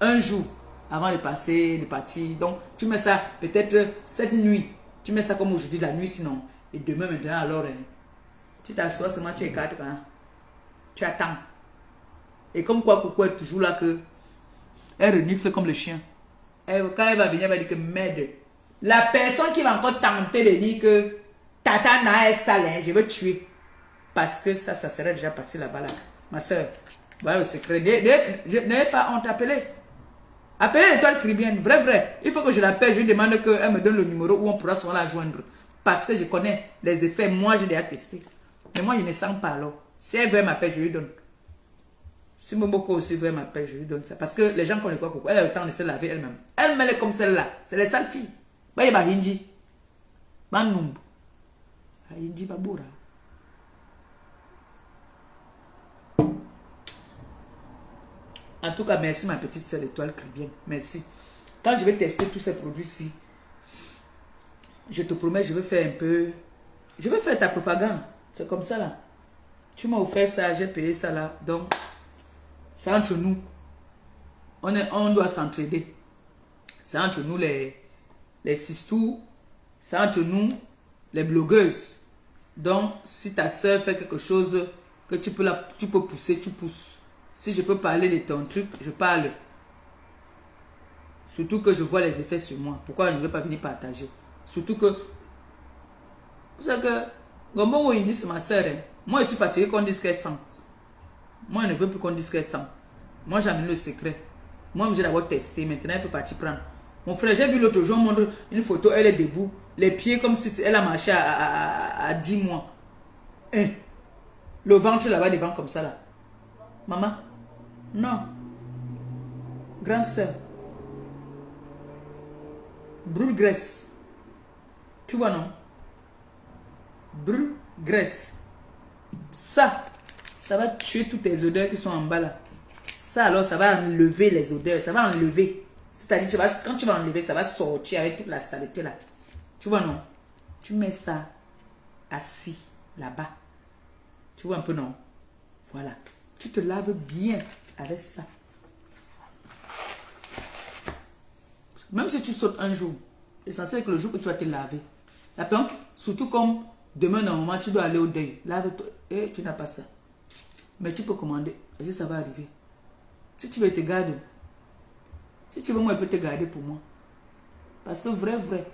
Un jour avant de partir. Donc, tu mets ça peut-être cette nuit. Tu mets ça comme aujourd'hui, la nuit, sinon. Et demain, maintenant, alors, tu t'assois seulement, tu écartes, hein. Tu attends. Et comme quoi, coucou est toujours là que... Elle renifle comme le chien. Quand elle va venir, elle va dire que merde. La personne qui va encore tenter de dire que Tata Na est sale, hein, je veux tuer. Parce que ça serait déjà passé là-bas, là. Ma soeur, voilà le secret. N'ayez pas honte, appelez. Appelez l'étoile caribéenne, vrai. Il faut que je l'appelle, je lui demande qu'elle me donne le numéro où on pourra souvent la joindre. Parce que je connais les effets, moi j'ai déjà testé. Mais moi je ne sens pas alors. Si elle veut m'appeler, je lui donne. Si Mboko aussi veut m'appeler, je lui donne ça. Parce que les gens connaissent quoi, elle a le temps de se laver elle-même. Elle-même est comme celle-là. C'est les sales filles. Bah, il y a Hindi. Bah, Numb. Hindi, Baboura. En tout cas, merci ma petite sœur étoile caribéenne. Merci. Quand je vais tester tous ces produits-ci, je te promets, je vais faire un peu... Je vais faire ta propagande. C'est comme ça, là. Tu m'as offert ça, j'ai payé ça, là. Donc, c'est entre nous. On doit s'entraider. C'est entre nous, les sistous. C'est entre nous, les blogueuses. Donc, si ta soeur fait quelque chose que tu peux pousser, tu pousses. Si je peux parler de ton truc, je parle. Surtout que je vois les effets sur moi. Pourquoi je ne veux pas venir partager? Surtout que... Vous savez que... Gombo Indi, c'est ma soeur. Hein. Moi, je suis fatigué qu'on dise qu'elle sent. Moi, je ne veux plus qu'on dise qu'elle sent. Moi, j'amène le secret. Moi, j'ai d'abord testé. Maintenant, elle peut partir prendre. Mon frère, j'ai vu l'autre jour, on montre une photo, elle est debout. Les pieds comme si elle a marché à 10 mois. Hein? Le ventre là-bas devant comme ça, là. Maman? Non. Grande soeur. Brûle graisse. Tu vois, non? Brûle graisse. Ça va tuer toutes tes odeurs qui sont en bas là. Ça alors, ça va enlever les odeurs. Ça va enlever. C'est-à-dire, quand tu vas enlever, ça va sortir avec toute la saleté là. Tu vois, non? Tu mets ça assis là-bas. Tu vois un peu, non? Voilà. Tu te laves bien avec ça. Même si tu sautes un jour, l'essentiel est que le jour où tu vas te laver. Donc, surtout comme demain, normalement, tu dois aller au deuil. Lave-toi. Et tu n'as pas ça. Mais tu peux commander. Et ça va arriver. Si tu veux te garder. Si tu veux, moi, je peux te garder pour moi. Parce que vrai.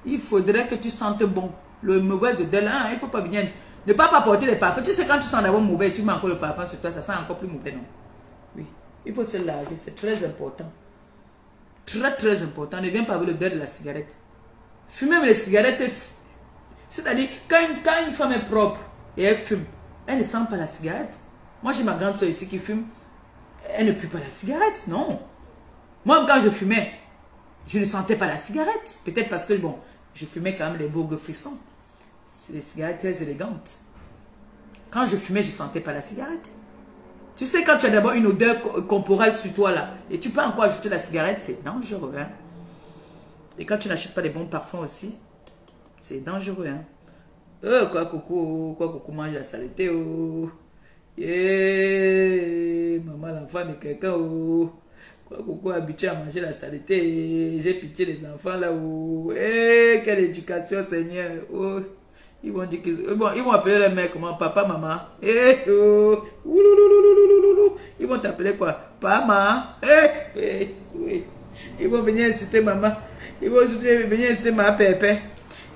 Il faudrait que tu sentes bon. Le mauvais odeur là, il ne faut pas venir. Ne pas porter les parfums. Tu sais, quand tu sens d'abord mauvais, tu mets encore le parfum sur toi, ça sent encore plus mauvais, non? Oui. Il faut se laver. C'est très important. Très important. Ne viens pas avec l'odeur de la cigarette. Fumer les cigarettes, c'est-à-dire, quand une femme est propre et elle fume, elle ne sent pas la cigarette. Moi, j'ai ma grande soeur ici qui fume. Elle ne pue pas la cigarette, non. Moi, quand je fumais, je ne sentais pas la cigarette. Peut-être parce que, bon, je fumais quand même les Vogue frissons. C'est des cigarettes très élégantes. Quand je fumais, je ne sentais pas la cigarette. Tu sais, quand tu as d'abord une odeur corporelle sur toi, là, et tu peux encore ajouter la cigarette, c'est dangereux, hein. Et quand tu n'achètes pas des bons parfums aussi, c'est dangereux, hein. Quoi coucou mange la saleté, oh. Yeah, maman, l'enfant de quelqu'un, oh. Quoi coucou habitué à manger la saleté, j'ai pitié des enfants là, oh. Eh, quelle éducation, Seigneur, oh. Ils vont dire que, bon, ils vont appeler les mecs comment, papa, maman, eh, oh. Oulouloulouloulouloulou. Ils vont t'appeler quoi, papa, maman, oui. Ils vont venir insulter maman, ils vont venir insulter ma pépé.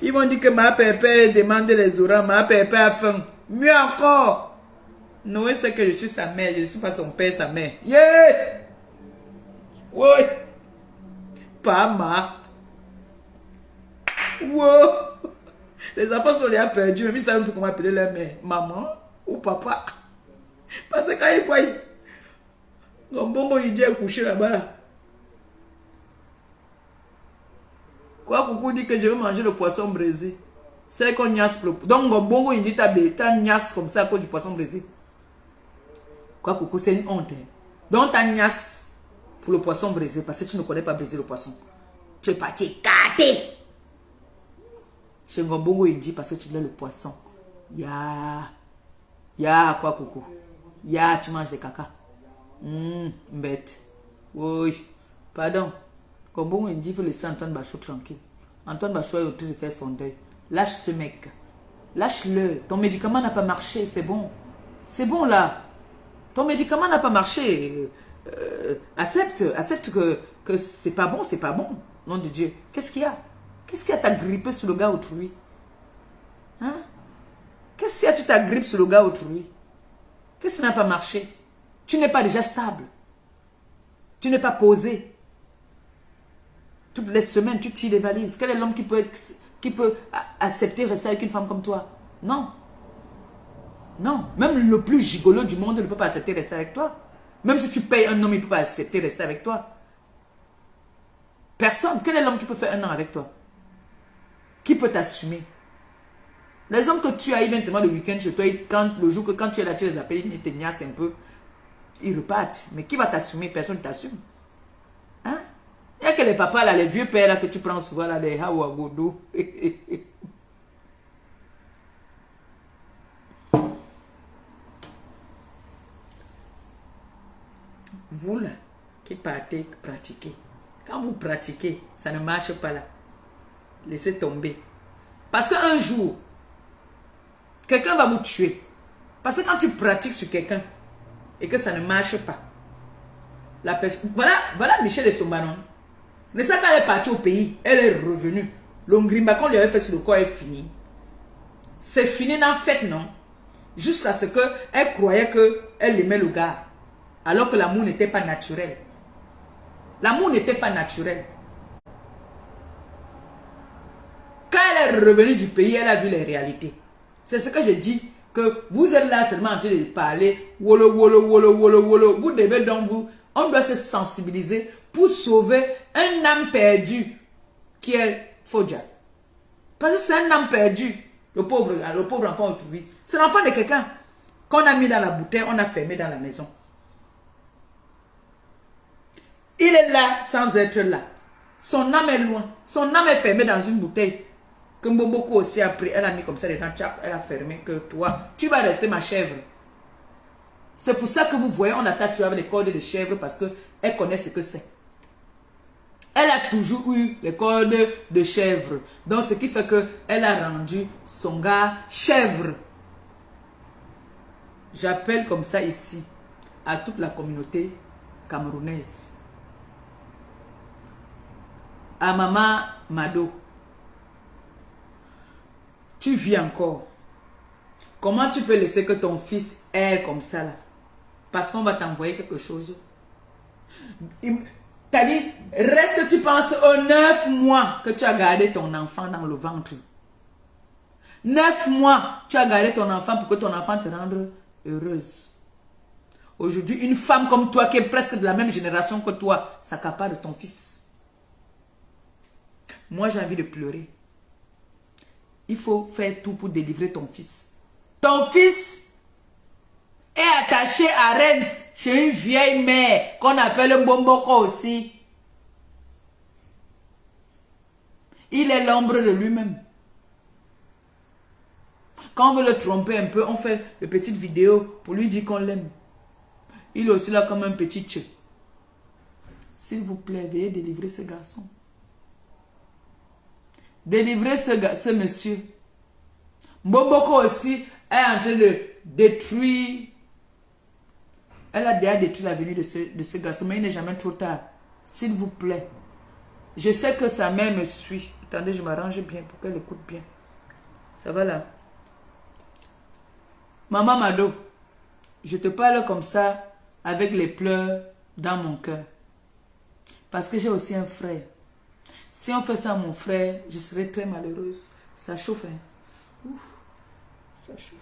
Ils vont dire que ma pépé demande les oranges, ma pépé a faim. Mieux encore, Noé sait que je suis sa mère, je ne suis pas son père, sa mère. Yeah! Oui! Pama! Wow! Les enfants sont déjà perdus, mais ils savent plus comment appeler leur mère. Maman ou papa. Parce que quand ils voient, Gombongo il dit coucher là-bas là. Quoi coucou dit que je veux manger le poisson braisé. C'est qu'on niasse le... Donc Gombongo il dit t'as niasse comme ça à cause du poisson braisé. Quoi coucou c'est une honte. Hein. Donc t'as niasse pour le poisson braisé parce que tu ne connais pas braiser le poisson. Tu es parti cater. Chez Gombongo il dit parce que tu veux le poisson. Ya quoi coucou. Ya tu manges des caca. Bête. Oui. Pardon. Gombongo il dit il faut laisser Antoine Bachot tranquille. Antoine Bachot est en train de faire son deuil. Lâche ce mec. Lâche-le. Ton médicament n'a pas marché. C'est bon. C'est bon là. Ton médicament n'a pas marché. Accepte que c'est pas bon, c'est pas bon. Nom de Dieu. Qu'est-ce qu'il y a? Qu'est-ce qu'il y a? T'as grippé sur le gars autrui? Hein? Qu'est-ce qu'il y a? Tu t'as grippé sur le gars autrui? Qu'est-ce qui n'a pas marché? Tu n'es pas déjà stable. Tu n'es pas posé. Toutes les semaines, tu tires les valises. Quel est l'homme qui peut accepter rester avec une femme comme toi? Non. Non. Même le plus gigolo du monde ne peut pas accepter rester avec toi. Même si tu payes un homme, il ne peut pas accepter rester avec toi. Personne. Quel est l'homme qui peut faire un an avec toi? Qui peut t'assumer? Les hommes que tu as, ils viennent seulement le week-end chez toi. Le jour que quand tu es là, tu les appelles, ils te niassent un peu. Ils repartent. Mais qui va t'assumer? Personne ne t'assume. Hein? Il n'y a que les papas, là, les vieux pères là, que tu prends souvent, là, les Hawagodo. Vous, là, qui partez pratiquer. Quand vous pratiquez, ça ne marche pas là. Laissez tomber. Parce qu'un jour, quelqu'un va vous tuer. Parce que quand tu pratiques sur quelqu'un et que ça ne marche pas, la personne... Voilà Michel et Sombanon. Mais ça, quand elle est partie au pays, elle est revenue. Le ngrimba qu'on lui avait fait sur le corps est fini. C'est fini dans fait, non? Jusqu'à ce qu'elle croyait qu'elle aimait le gars. Alors que l'amour n'était pas naturel. L'amour n'était pas naturel. Quand elle est revenue du pays, elle a vu les réalités. C'est ce que je dis, que vous êtes là seulement en train de parler. Wolo, wolo, wolo, wolo, wolo. Vous devez donc on doit se sensibiliser pour sauver un âme perdu qui est Fodja. Parce que c'est un âme perdu, le pauvre enfant autrui. C'est l'enfant de quelqu'un qu'on a mis dans la bouteille, on a fermé dans la maison. Il est là sans être là. Son âme est loin. Son âme est fermée dans une bouteille. Que Mboboko aussi a pris. Elle a mis comme ça dedans. Elle a fermé. Que toi, tu vas rester ma chèvre. C'est pour ça que vous voyez, on attache avec des cordes de chèvre parce qu'elle connaît ce que c'est. Elle a toujours eu les cordes de chèvre. Donc, ce qui fait qu'elle a rendu son gars chèvre. J'appelle comme ça ici à toute la communauté camerounaise. À Maman Mado. Tu vis encore. Comment tu peux laisser que ton fils erre comme ça là? Parce qu'on va t'envoyer quelque chose. T'as dit, reste, tu penses aux 9 mois que tu as gardé ton enfant dans le ventre. 9 mois, tu as gardé ton enfant pour que ton enfant te rende heureuse. Aujourd'hui, une femme comme toi qui est presque de la même génération que toi s'accapare de ton fils. Moi, j'ai envie de pleurer. Il faut faire tout pour délivrer ton fils. Ton fils est attaché à Rennes chez une vieille mère qu'on appelle Mbomboko aussi. Il est l'ombre de lui-même. Quand on veut le tromper un peu, on fait de petites vidéos pour lui dire qu'on l'aime. Il est aussi là comme un petit tchè. S'il vous plaît, veuillez délivrer ce garçon. Délivrer ce monsieur. Mboboko aussi est en train de détruire. Elle a déjà détruit l'avenir de ce garçon, mais il n'est jamais trop tard. S'il vous plaît. Je sais que sa mère me suit. Attendez, je m'arrange bien pour qu'elle écoute bien. Ça va là? Maman Mado, je te parle comme ça avec les pleurs dans mon cœur. Parce que j'ai aussi un frère. Si on fait ça à mon frère, je serai très malheureuse. Ça chauffe, hein? Ouf, ça chauffe.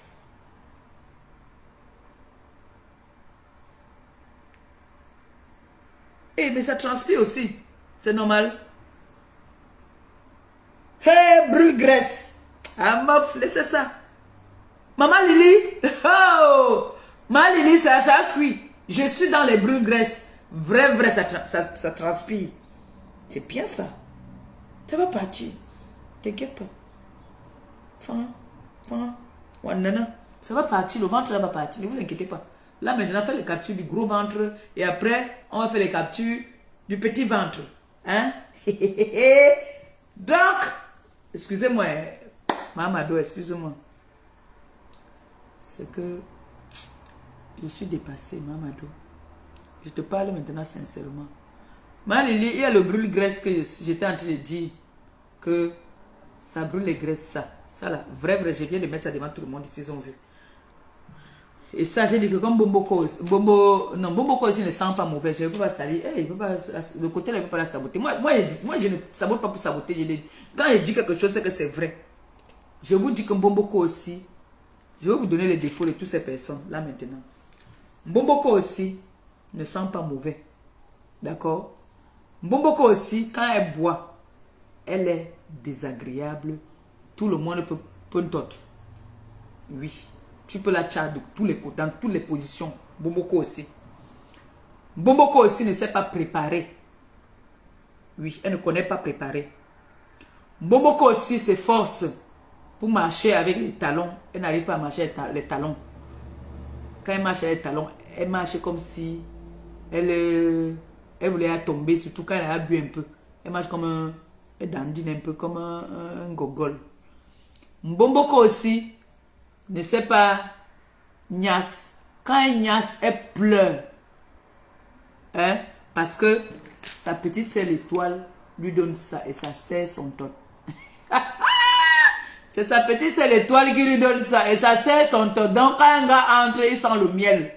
Eh, mais ça transpire aussi. C'est normal. Hey, brûle-graisse. Ah, meuf, laissez ça. Maman Lily. Oh, Maman Lily, ça a cuit. Je suis dans les brûle-graisse. Vrai, ça transpire. C'est bien ça. Ça va partir. T'inquiète pas. Ça va partir. Le ventre là va partir. Ne vous inquiétez pas. Là maintenant, on fait les captures du gros ventre. Et après, on va faire les captures du petit ventre. Hein? Donc, excusez-moi. Mamado, excusez-moi. C'est que je suis dépassée, Mamado. Je te parle maintenant sincèrement. Malili, il y a le brûle-graisse que j'étais en train de dire que ça brûle les graisses, ça. Ça là, vrai, je viens de mettre ça devant tout le monde, ici, ils ont vu. Et ça, j'ai dit que comme Bomboko aussi ne sent pas mauvais, je ne peux pas salir. Hey, le côté là, il ne peut pas la saboter. Moi, je ne sabote pas pour saboter. Quand je dis quelque chose, c'est que c'est vrai. Je vous dis que Bomboko aussi, je vais vous donner les défauts de toutes ces personnes, là maintenant. Bomboko aussi ne sent pas mauvais. D'accord? Bomboko aussi, quand elle boit, elle est désagréable. Tout le monde peut t'autre. Oui. Tu peux la tchat de tous les côtés, dans toutes les positions. Bomboko aussi. Bomboko aussi ne sait pas préparer. Oui, elle ne connaît pas préparer. Bomboko aussi s'efforce pour marcher avec les talons. Elle n'arrive pas à marcher avec les talons. Quand elle marche avec les talons, elle marche comme si elle voulait tomber, surtout quand elle a bu un peu. Elle marche comme un... Elle dandine un peu comme un gogol. Bomboko aussi ne sait pas niasse. Quand elle niasse, elle pleure. Hein? Parce que sa petite sœur l'étoile lui donne ça et ça serre son tot. C'est sa petite sœur l'étoile qui lui donne ça et ça serre son tot. Donc quand un gars entre, il sent le miel.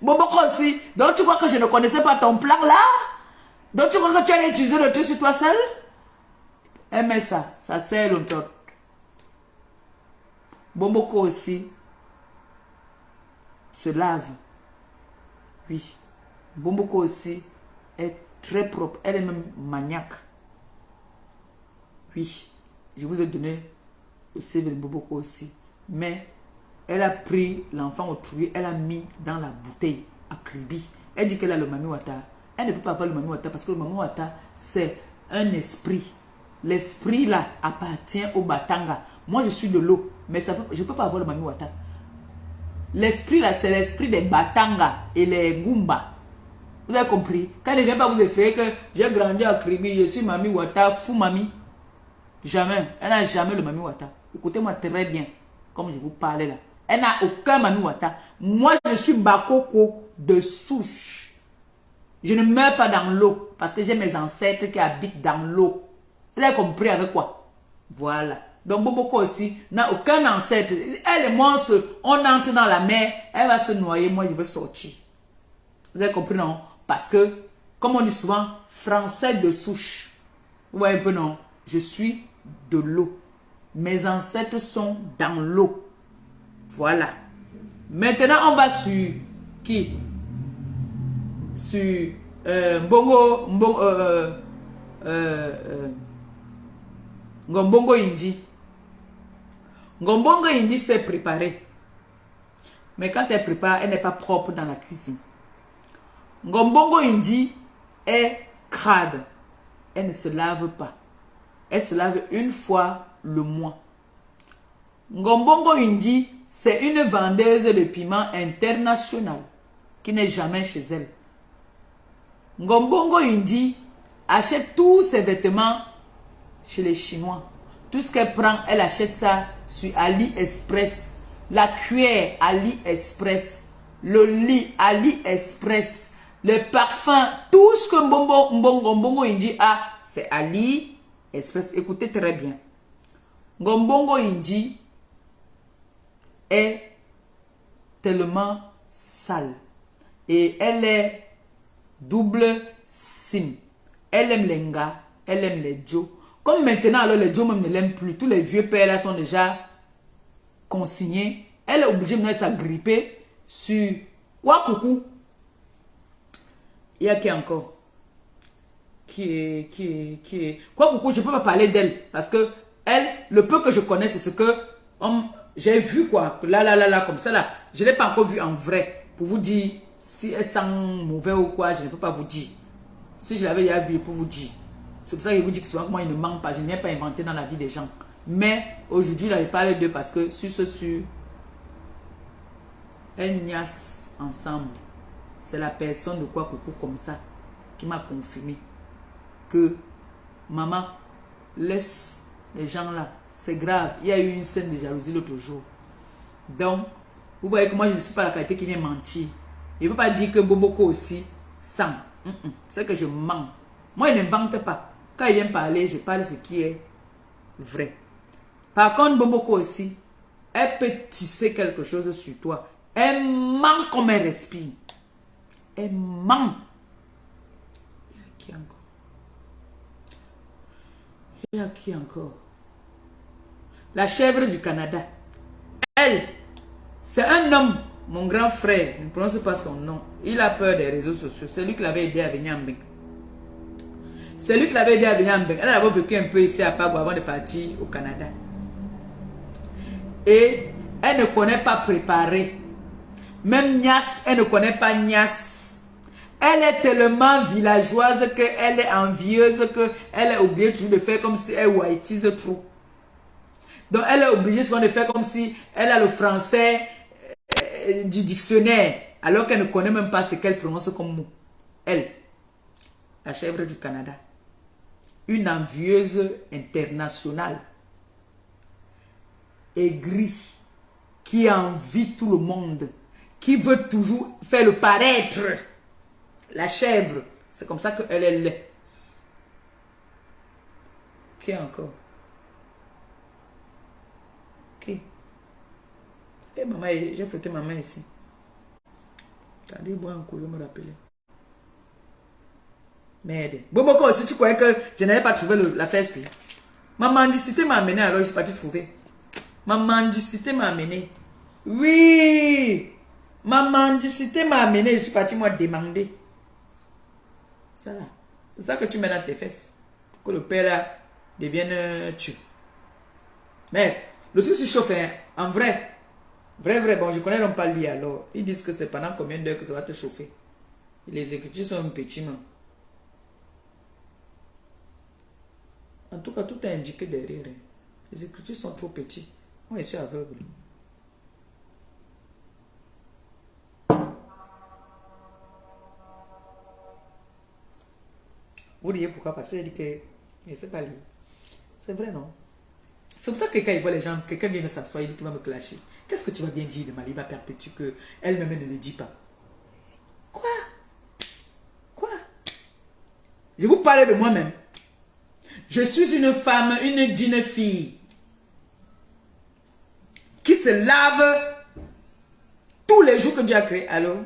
Bomboko aussi. Donc tu crois que je ne connaissais pas ton plan là? Donc tu crois que tu allais utiliser le truc sur toi seul? Elle met ça serre le tot. Bomboko aussi se lave. Oui. Bomboko aussi est très propre. Elle est même maniaque. Oui. Je vous ai donné le CV de Bomboko aussi. Mais elle a pris l'enfant autrui, elle a mis dans la bouteille à Kribi. Elle dit qu'elle a le Mami Wata. Elle ne peut pas avoir le Mami Wata parce que le Mami Wata, c'est un esprit. L'esprit là appartient au Batanga. Moi, je suis de l'eau, mais je ne peux pas avoir le Mami Wata. L'esprit là, c'est l'esprit des Batanga et les Ngumba. Vous avez compris? Quand il ne vient pas vous effrayer que j'ai grandi à Kribi, je suis Mami Wata, fou Mami. Jamais. Elle n'a jamais le Mami Wata. Écoutez-moi très bien, comme je vous parlais là. Elle n'a aucun Mami Wata. Moi, je suis Bakoko de souche. Je ne meurs pas dans l'eau parce que j'ai mes ancêtres qui habitent dans l'eau. Vous avez compris avec quoi? Voilà. Donc Bomboko aussi n'a aucun ancêtre. Elle et moi, on entre dans la mer, elle va se noyer, moi je veux sortir. Vous avez compris, non? Parce que, comme on dit souvent, français de souche. Vous voyez un peu, non? Je suis de l'eau. Mes ancêtres sont dans l'eau. Voilà. Maintenant, on va sur qui? Sur Ngombongo Indi. Ngombongo Indi s'est préparée. Mais quand elle prépare, elle n'est pas propre dans la cuisine. Ngombongo Indi est crade. elle ne se lave pas. Elle se lave une fois le mois. Ngombongo Indi, c'est une vendeuse de piment internationale qui n'est jamais chez elle. Ngombongo Indi achète tous ses vêtements chez les Chinois. Tout ce qu'elle prend, elle achète ça sur AliExpress. La cuillère, AliExpress. Le lit, AliExpress. Les parfums, tout ce que Ngombongo Indi a, c'est AliExpress. Écoutez très bien. Ngombongo Indi est tellement sale. Et elle est double sim. Elle aime les gars, elle aime les Joe. Comme maintenant, alors les Joe même ne l'aiment plus. Tous les vieux pères là sont déjà consignés. Elle est obligée de s'agripper sur quoi coucou. Il y a qui encore? Qui est quoi coucou, je ne peux pas parler d'elle. Parce que elle, le peu que je connais, c'est ce que j'ai vu quoi. Là, comme ça là. Je ne l'ai pas encore vu en vrai. Pour vous dire si elle sent mauvais ou quoi, je ne peux pas vous dire. Si je l'avais déjà vu pour vous dire. C'est pour ça que je vous dis que souvent moi il ne ment pas. Je ne viens pas inventer dans la vie des gens. Mais aujourd'hui, là, je parle d'eux parce que sur elles niassent ensemble. C'est la personne de quoi coucou comme ça qui m'a confirmé que maman, laisse les gens là. C'est grave. Il y a eu une scène de jalousie l'autre jour. Donc, vous voyez que moi je ne suis pas la qualité qui vient mentir. Je ne peux pas dire que Boboko aussi sent. C'est que je mens. Moi, je n'invente pas. Quand il vient parler, je parle ce qui est vrai. Par contre, Boboko aussi, elle peut tisser quelque chose sur toi. Elle ment comme elle respire. Elle ment. Il y a qui encore? Il y a qui encore? La chèvre du Canada. Elle, c'est un homme. Mon grand frère, je ne prononce pas son nom. Il a peur des réseaux sociaux. C'est lui qui l'avait aidé à venir en Beng. C'est lui qui l'avait aidé à venir en Beng. Elle avait vécu un peu ici à Pago avant de partir au Canada. Et elle ne connaît pas préparer. Même Nias, elle ne connaît pas Nias. Elle est tellement villageoise qu'elle est envieuse qu'elle est obligée toujours de faire comme si elle whiteise trop. Donc elle est obligée souvent de faire comme si elle a le français du dictionnaire, alors qu'elle ne connaît même pas ce qu'elle prononce comme mot. Elle, la chèvre du Canada, une envieuse internationale, aigrie, qui envie tout le monde, qui veut toujours faire le paraître. La chèvre, c'est comme ça qu'elle est laide. Qui encore? Qui? Eh maman, j'ai frotté ma main ici. Attendez, boire un coup, je me rappeler. Merde. Boboko, si tu croyais que je n'avais pas trouvé la fesse. Ma mendicité m'a amené, alors je suis parti trouver. Ma mendicité m'a amené. Oui! Ma mendicité m'a amené, je suis parti moi demander. Ça là. C'est ça que tu mets dans tes fesses. Que le père là devienne tu. Mais le truc se chauffe, hein, en vrai. Vrai, bon, je connais non pas lui alors. Ils disent que c'est pendant combien d'heures que ça va te chauffer. Et les écritures sont un petit, non? En tout cas, tout est indiqué derrière. Hein. Les écritures sont trop petits. Moi, je suis aveugle. Vous dites pourquoi? Parce qu'il dit que je ne sais pas lire. C'est vrai, non? C'est pour ça que quand il voit les gens, quelqu'un vient s'asseoir, il dit qu'il va me clasher. Qu'est-ce que tu vas bien dire de Maliba Perpétue que elle-même ne le dit pas? Quoi? Quoi? Je vous parle de moi-même. Je suis une femme, une digne fille qui se lave tous les jours que Dieu a créé. Allô?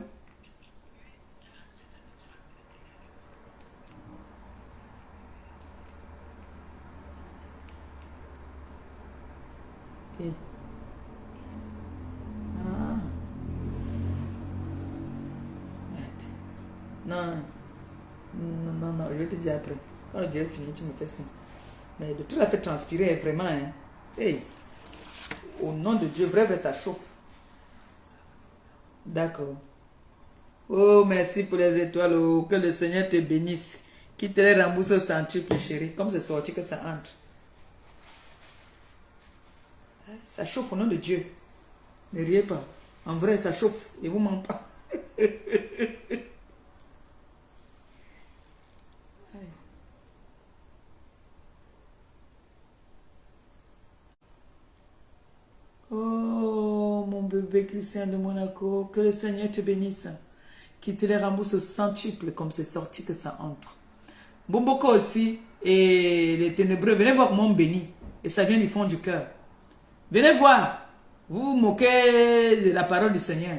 Okay. Ah. Non. Non, je vais te dire après. Quand le Dieu finit, tu me fais ça. Mais de tout la fait transpirer, vraiment. Hein. Hey. Au nom de Dieu, vrai, ça chauffe. D'accord. Oh, merci pour les étoiles. Oh, que le Seigneur te bénisse. Qui te les rembourse au centuple, chérie. Comme c'est sorti que ça entre. Ça chauffe au nom de Dieu. Ne riez pas. En vrai, ça chauffe. Et vous ment pas. Oh, mon bébé Christian de Monaco, que le Seigneur te bénisse. Qu'il te les rembourse au centuple comme c'est sorti que ça entre. Bomboko aussi et les ténébreux, venez voir comment on bénit. Et ça vient du fond du cœur. Venez voir. Vous vous moquez de la parole du Seigneur.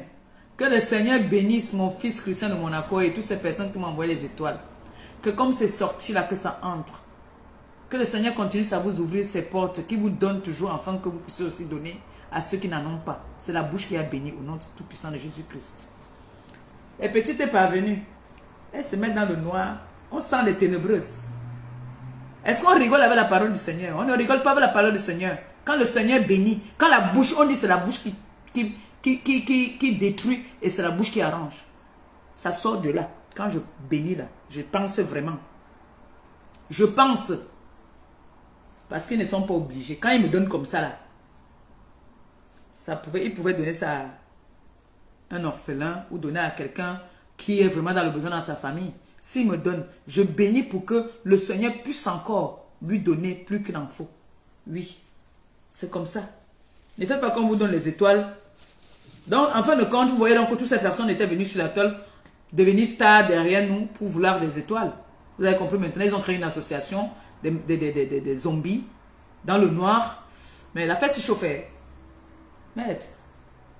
Que le Seigneur bénisse mon fils Christian de Monaco et toutes ces personnes qui m'ont envoyé les étoiles. Que comme c'est sorti là, que ça entre. Que le Seigneur continue à vous ouvrir ses portes, qui vous donne toujours, afin que vous puissiez aussi donner à ceux qui n'en ont pas. C'est la bouche qui a béni au nom du Tout-Puissant de Jésus-Christ. Et petite est parvenue. Elle se met dans le noir. On sent les ténébreuses. Est-ce qu'on rigole avec la parole du Seigneur? On ne rigole pas avec la parole du Seigneur. Quand le Seigneur bénit, quand la bouche, on dit c'est la bouche qui détruit et c'est la bouche qui arrange. Ça sort de là. Quand je bénis là, je pense vraiment. Je pense. Parce qu'ils ne sont pas obligés. Quand ils me donnent comme ça là, ils pouvaient donner ça à un orphelin ou donner à quelqu'un qui est vraiment dans le besoin dans sa famille. S'il me donne, je bénis pour que le Seigneur puisse encore lui donner plus qu'il en faut. Oui, c'est comme ça. Ne faites pas comme vous donne les étoiles. Donc, en fin de compte, vous voyez donc que toutes ces personnes étaient venues sur la toile, devenir stars derrière nous pour vouloir des étoiles. Vous avez compris maintenant, ils ont créé une association des zombies dans le noir. Mais la fête s'est chauffée. Merde.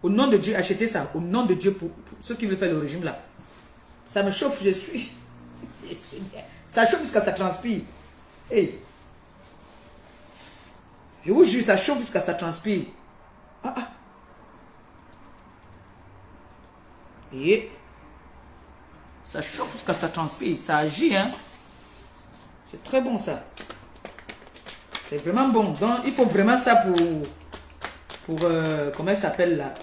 Au nom de Dieu, achetez ça. Au nom de Dieu, pour ceux qui veulent faire le régime là. Ça me chauffe, je suis. Ça chauffe jusqu'à ça transpire. Hey. Je vous jure, ça chauffe jusqu'à ça transpire. Ah ah. Et ça chauffe jusqu'à ça transpire. Ça agit, hein. C'est très bon ça. C'est vraiment bon. Donc, il faut vraiment ça pour comment il s'appelle là,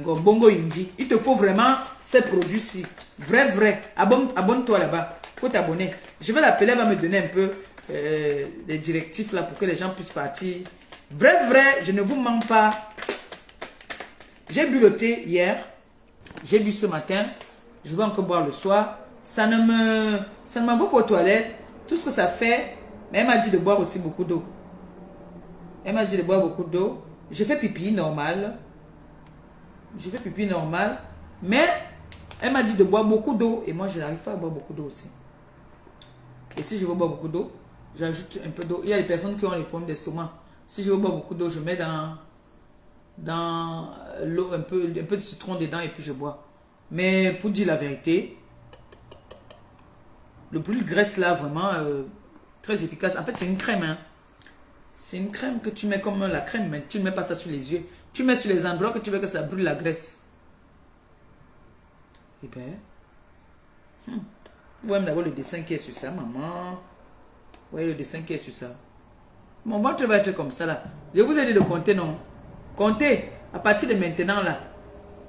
Bongo Indi. Il te faut vraiment ces produits-ci. Vrai. Abonne-toi là-bas. Il faut t'abonner. Je vais l'appeler, elle va me donner un peu les directifs là pour que les gens puissent partir. Vrai, je ne vous mens pas. J'ai bu le thé hier. J'ai bu ce matin. Je vais encore boire le soir. Ça ne m'envoie pas aux toilettes. Tout ce que ça fait, mais elle m'a dit de boire aussi beaucoup d'eau. Elle m'a dit de boire beaucoup d'eau. Je fais pipi normal. Mais elle m'a dit de boire beaucoup d'eau. Et moi, je n'arrive pas à boire beaucoup d'eau aussi. Et si je veux boire beaucoup d'eau, j'ajoute un peu d'eau. Il y a des personnes qui ont les problèmes d'estomac. Si je veux boire beaucoup d'eau, je mets dans l'eau un peu de citron dedans et puis je bois. Mais pour dire la vérité, le brûle graisse là, vraiment très efficace. En fait, c'est une crème. Hein. C'est une crème que tu mets comme la crème, mais tu ne mets pas ça sur les yeux. Tu mets sur les endroits que tu veux que ça brûle la graisse. Eh bien, vous voyez d'abord le dessin qui est sur ça, maman. Vous voyez le dessin qui est sur ça. Mon ventre va être comme ça là. Je vous ai dit de compter, non? Comptez à partir de maintenant là.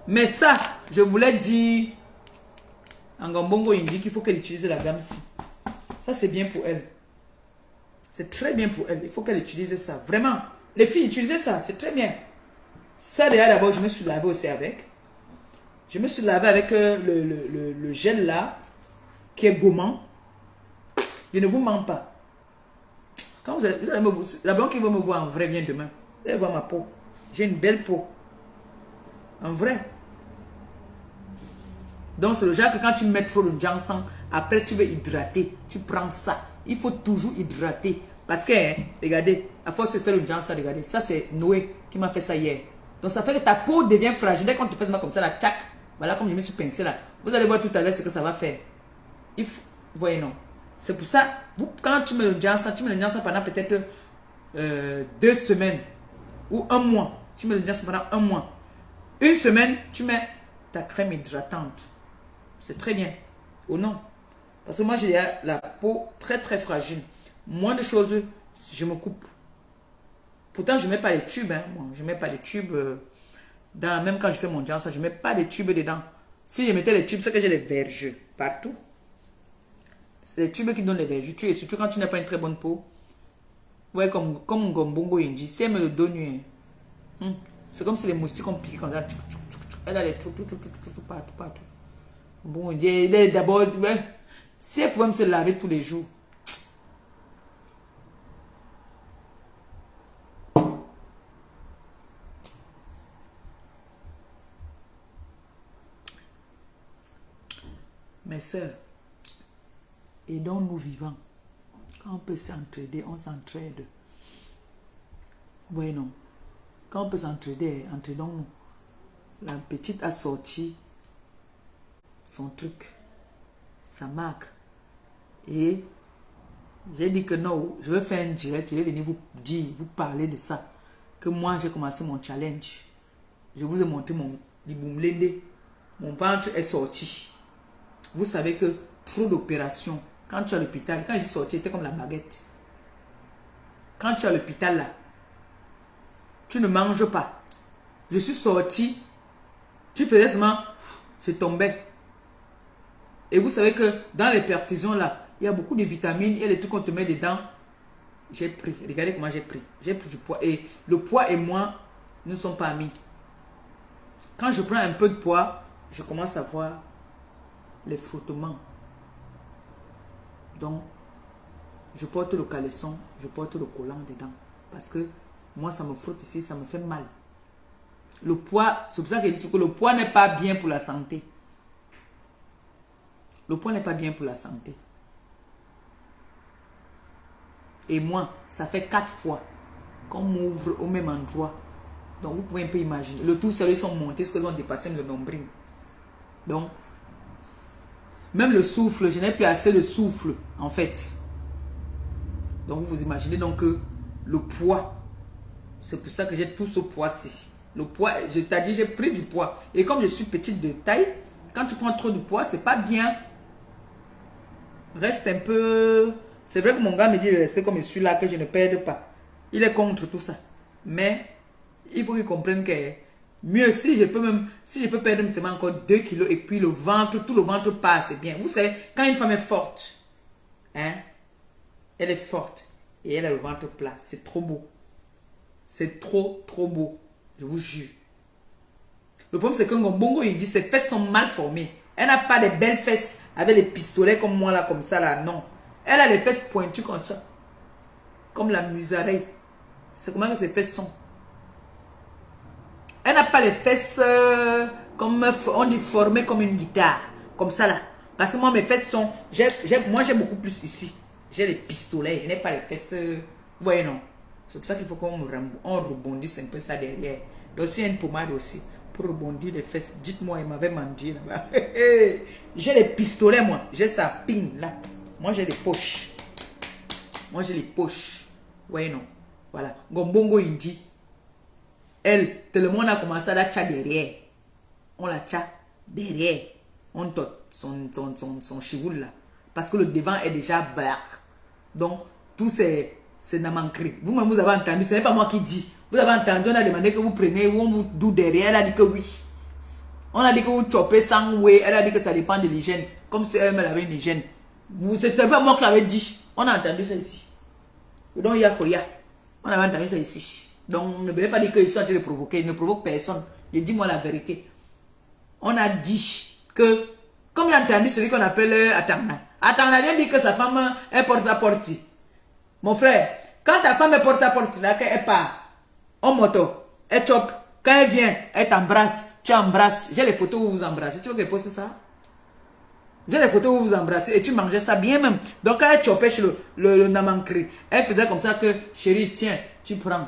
Mais ça, je voulais dire en Gambongo Indi qu'il faut qu'elle utilise la gamme-ci. Ça, c'est bien pour elle. C'est très bien pour elle. Il faut qu'elle utilise ça. Vraiment. Les filles, utilisez ça. C'est très bien. Ça, déjà, d'abord, je me suis lavé aussi avec. Je me suis lavé avec le gel là, qui est gommant. Je ne vous mens pas. Quand vous allez me voir, la banque qui va me voir en vrai vient demain. Vous allez voir ma peau. J'ai une belle peau. En vrai. Donc, c'est le genre que quand tu mets trop de ginseng, après tu veux hydrater. Tu prends ça. Il faut toujours hydrater. Parce que, hein, regardez, à force de faire le ginseng, regardez, ça c'est Noé qui m'a fait ça hier. Donc, ça fait que ta peau devient fragile. Dès qu'on te fait ça comme ça, là, tac, voilà, comme je me suis pincé là. Vous allez voir tout à l'heure ce que ça va faire. Vous voyez, non. C'est pour ça, quand tu mets le ginseng, pendant peut-être 2 semaines ou 1 mois. Tu mets le ginseng pendant 1 mois. 1 semaine, tu mets ta crème hydratante. C'est très bien. Ou non? Parce que moi, j'ai la peau très fragile. Moins de choses, je me coupe. Pourtant, je ne mets pas les tubes. Hein. Moi, je ne mets pas les tubes. Même quand je fais mon ginseng, je ne mets pas les tubes dedans. Si je mettais les tubes, c'est que j'ai les verges partout. C'est les tubes qui donnent les vergetures. Et surtout quand tu n'as pas une très bonne peau. Ouais, comme Gombongo Indi. Si elle me le donne, c'est comme si les moustiques ont piqué comme ça. Elle a les tout, partout, partout. Bon, d'abord, si elle pouvait me se laver tous les jours. Mes sœurs, aidons-nous vivants. Quand on peut s'entraider, on s'entraide. Oui, non. Quand on peut s'entraider, entraidons-nous. La petite a sorti son truc, sa marque. Et j'ai dit que non, je vais faire un direct, je vais venir vous dire, vous parler de ça. Que moi, j'ai commencé mon challenge. Je vous ai montré mon liboumlende. Mon ventre est sorti. Vous savez que trop d'opérations, quand tu es à l'hôpital, quand je suis sorti, c'était comme la baguette. Quand tu es à l'hôpital là, tu ne manges pas. Je suis sorti, tu faisais seulement, je tombais. Et vous savez que dans les perfusions là, il y a beaucoup de vitamines, il y a des trucs qu'on te met dedans. J'ai pris, regardez comment j'ai pris. J'ai pris du poids. Et le poids et moi, nous ne sommes pas amis. Quand je prends un peu de poids, je commence à voir les frottements. Donc, je porte le caleçon, je porte le collant dedans. Parce que moi, ça me frotte ici, ça me fait mal. Le poids, c'est pour ça que je dis que le poids n'est pas bien pour la santé. Le poids n'est pas bien pour la santé. Et moi, ça fait 4 fois qu'on m'ouvre au même endroit. Donc, vous pouvez un peu imaginer. Le tout, c'est qu'ils sont montés, ce qu'ils ont dépassé le nombril. Donc, même le souffle, je n'ai plus assez de souffle, en fait. Donc, vous imaginez donc que le poids, c'est pour ça que j'ai tout ce poids-ci. Le poids, je t'ai dit, j'ai pris du poids. Et comme je suis petite de taille, quand tu prends trop de poids, c'est pas bien. Reste un peu... C'est vrai que mon gars me dit de rester comme je suis là, que je ne perde pas. Il est contre tout ça. Mais, il faut qu'il comprenne que mieux, si je peux perdre seulement encore 2 kilos et puis le ventre, tout le ventre passe, c'est bien. Vous savez, quand une femme est forte, hein, elle est forte et elle a le ventre plat, c'est trop beau. C'est trop, trop beau. Je vous jure. Le problème, c'est que Ngombongo, il dit ses fesses sont mal formées. Elle n'a pas des belles fesses avec les pistolets comme moi, là, comme ça, là, non. Elle a les fesses pointues comme ça. Comme la musarelle. C'est comment que ses fesses sont. Elle n'a pas les fesses comme on dit formées comme une guitare. Comme ça là. Parce que moi mes fesses sont... moi j'ai beaucoup plus ici. J'ai les pistolets. Je n'ai pas les fesses... ouais non. C'est pour ça qu'il faut qu'on rebondisse un peu ça derrière. Donc il y a une pommade aussi. Pour rebondir les fesses. Dites-moi, il m'avait menti là-bas. J'ai les pistolets moi. J'ai ça ping là. Moi j'ai les poches. Moi j'ai les poches. Ouais non. Voilà. Ngombongo il dit. Elle, tout le monde a commencé à la tcha derrière. On la tcha derrière. On tote son chivoule là. Parce que le devant est déjà blanc. Donc, tout c'est namankri. Vous-même, vous avez entendu. Ce n'est pas moi qui dis. Vous avez entendu, on a demandé que vous preniez, on vous doux derrière. Elle a dit que oui. On a dit que vous chopez sans way. Elle a dit que ça dépend de l'hygiène. Comme si elle avait une hygiène. C'est pas moi qui avais dit. On a entendu ça ici. Donc, il y a foya. On avait entendu ça ici. Donc, ne venez pas dire qu'ils sont en train de provoquer. Ils ne provoquent personne. Je dis-moi la vérité. On a dit que, comme il a entendu celui qu'on appelle Atangna. Atangna vient dire que sa femme est porte-à-porte. Mon frère, quand ta femme est porte-à-porte, là, qu'elle part en moto, elle chope. Quand elle vient, elle t'embrasse. Tu embrasses. J'ai les photos où vous vous embrassez. Tu veux que je poste ça? J'ai les photos où vous vous embrassez et tu mangeais ça bien même. Donc, quand elle chopait chez le namankri, elle faisait comme ça que, chérie, tiens, tu prends.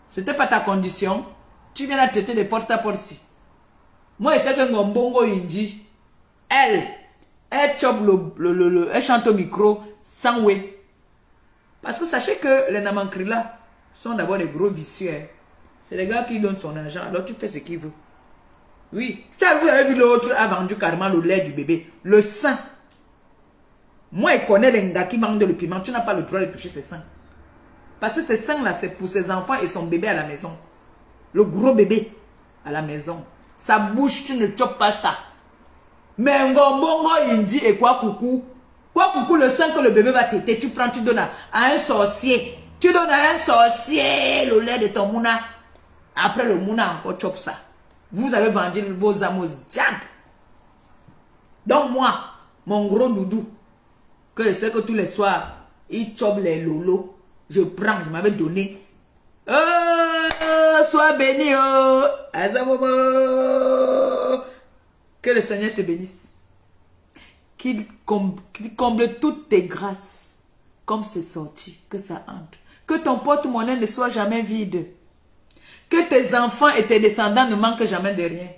C'était pas ta condition. Tu viens la traiter de porte-à-porte. Moi, je sais que Ngombongo Indi, elle chope elle chante au micro sans way. Parce que sachez que les namankri là sont d'abord des gros vicieux. Hein. C'est les gars qui donnent son argent, alors tu fais ce qu'il veut. Oui, vous avez vu l'autre a vendu carrément le lait du bébé, le sein. Moi, je connais les gars qui vendent le piment, tu n'as pas le droit de toucher ses seins. Parce que ces seins-là, c'est pour ses enfants et son bébé à la maison. Le gros bébé à la maison. Sa bouche, tu ne chopes pas ça. Mais Ngombongo, il dit, et quoi coucou? Quoi coucou, le sang que le bébé va téter, tu prends, tu donnes à un sorcier. Tu donnes à un sorcier le lait de ton mouna. Après le mouna encore chop ça. Vous avez vendu vos âmes au diable. Donc moi, mon gros doudou, que je sais que tous les soirs, il chope les lolos. Je prends, je m'avais donné. Oh, sois béni, oh. Azamomo. Que le Seigneur te bénisse. Qu'il comble toutes tes grâces. Comme c'est sorti, que ça entre. Que ton porte-monnaie ne soit jamais vide. Que tes enfants et tes descendants ne manquent jamais de rien.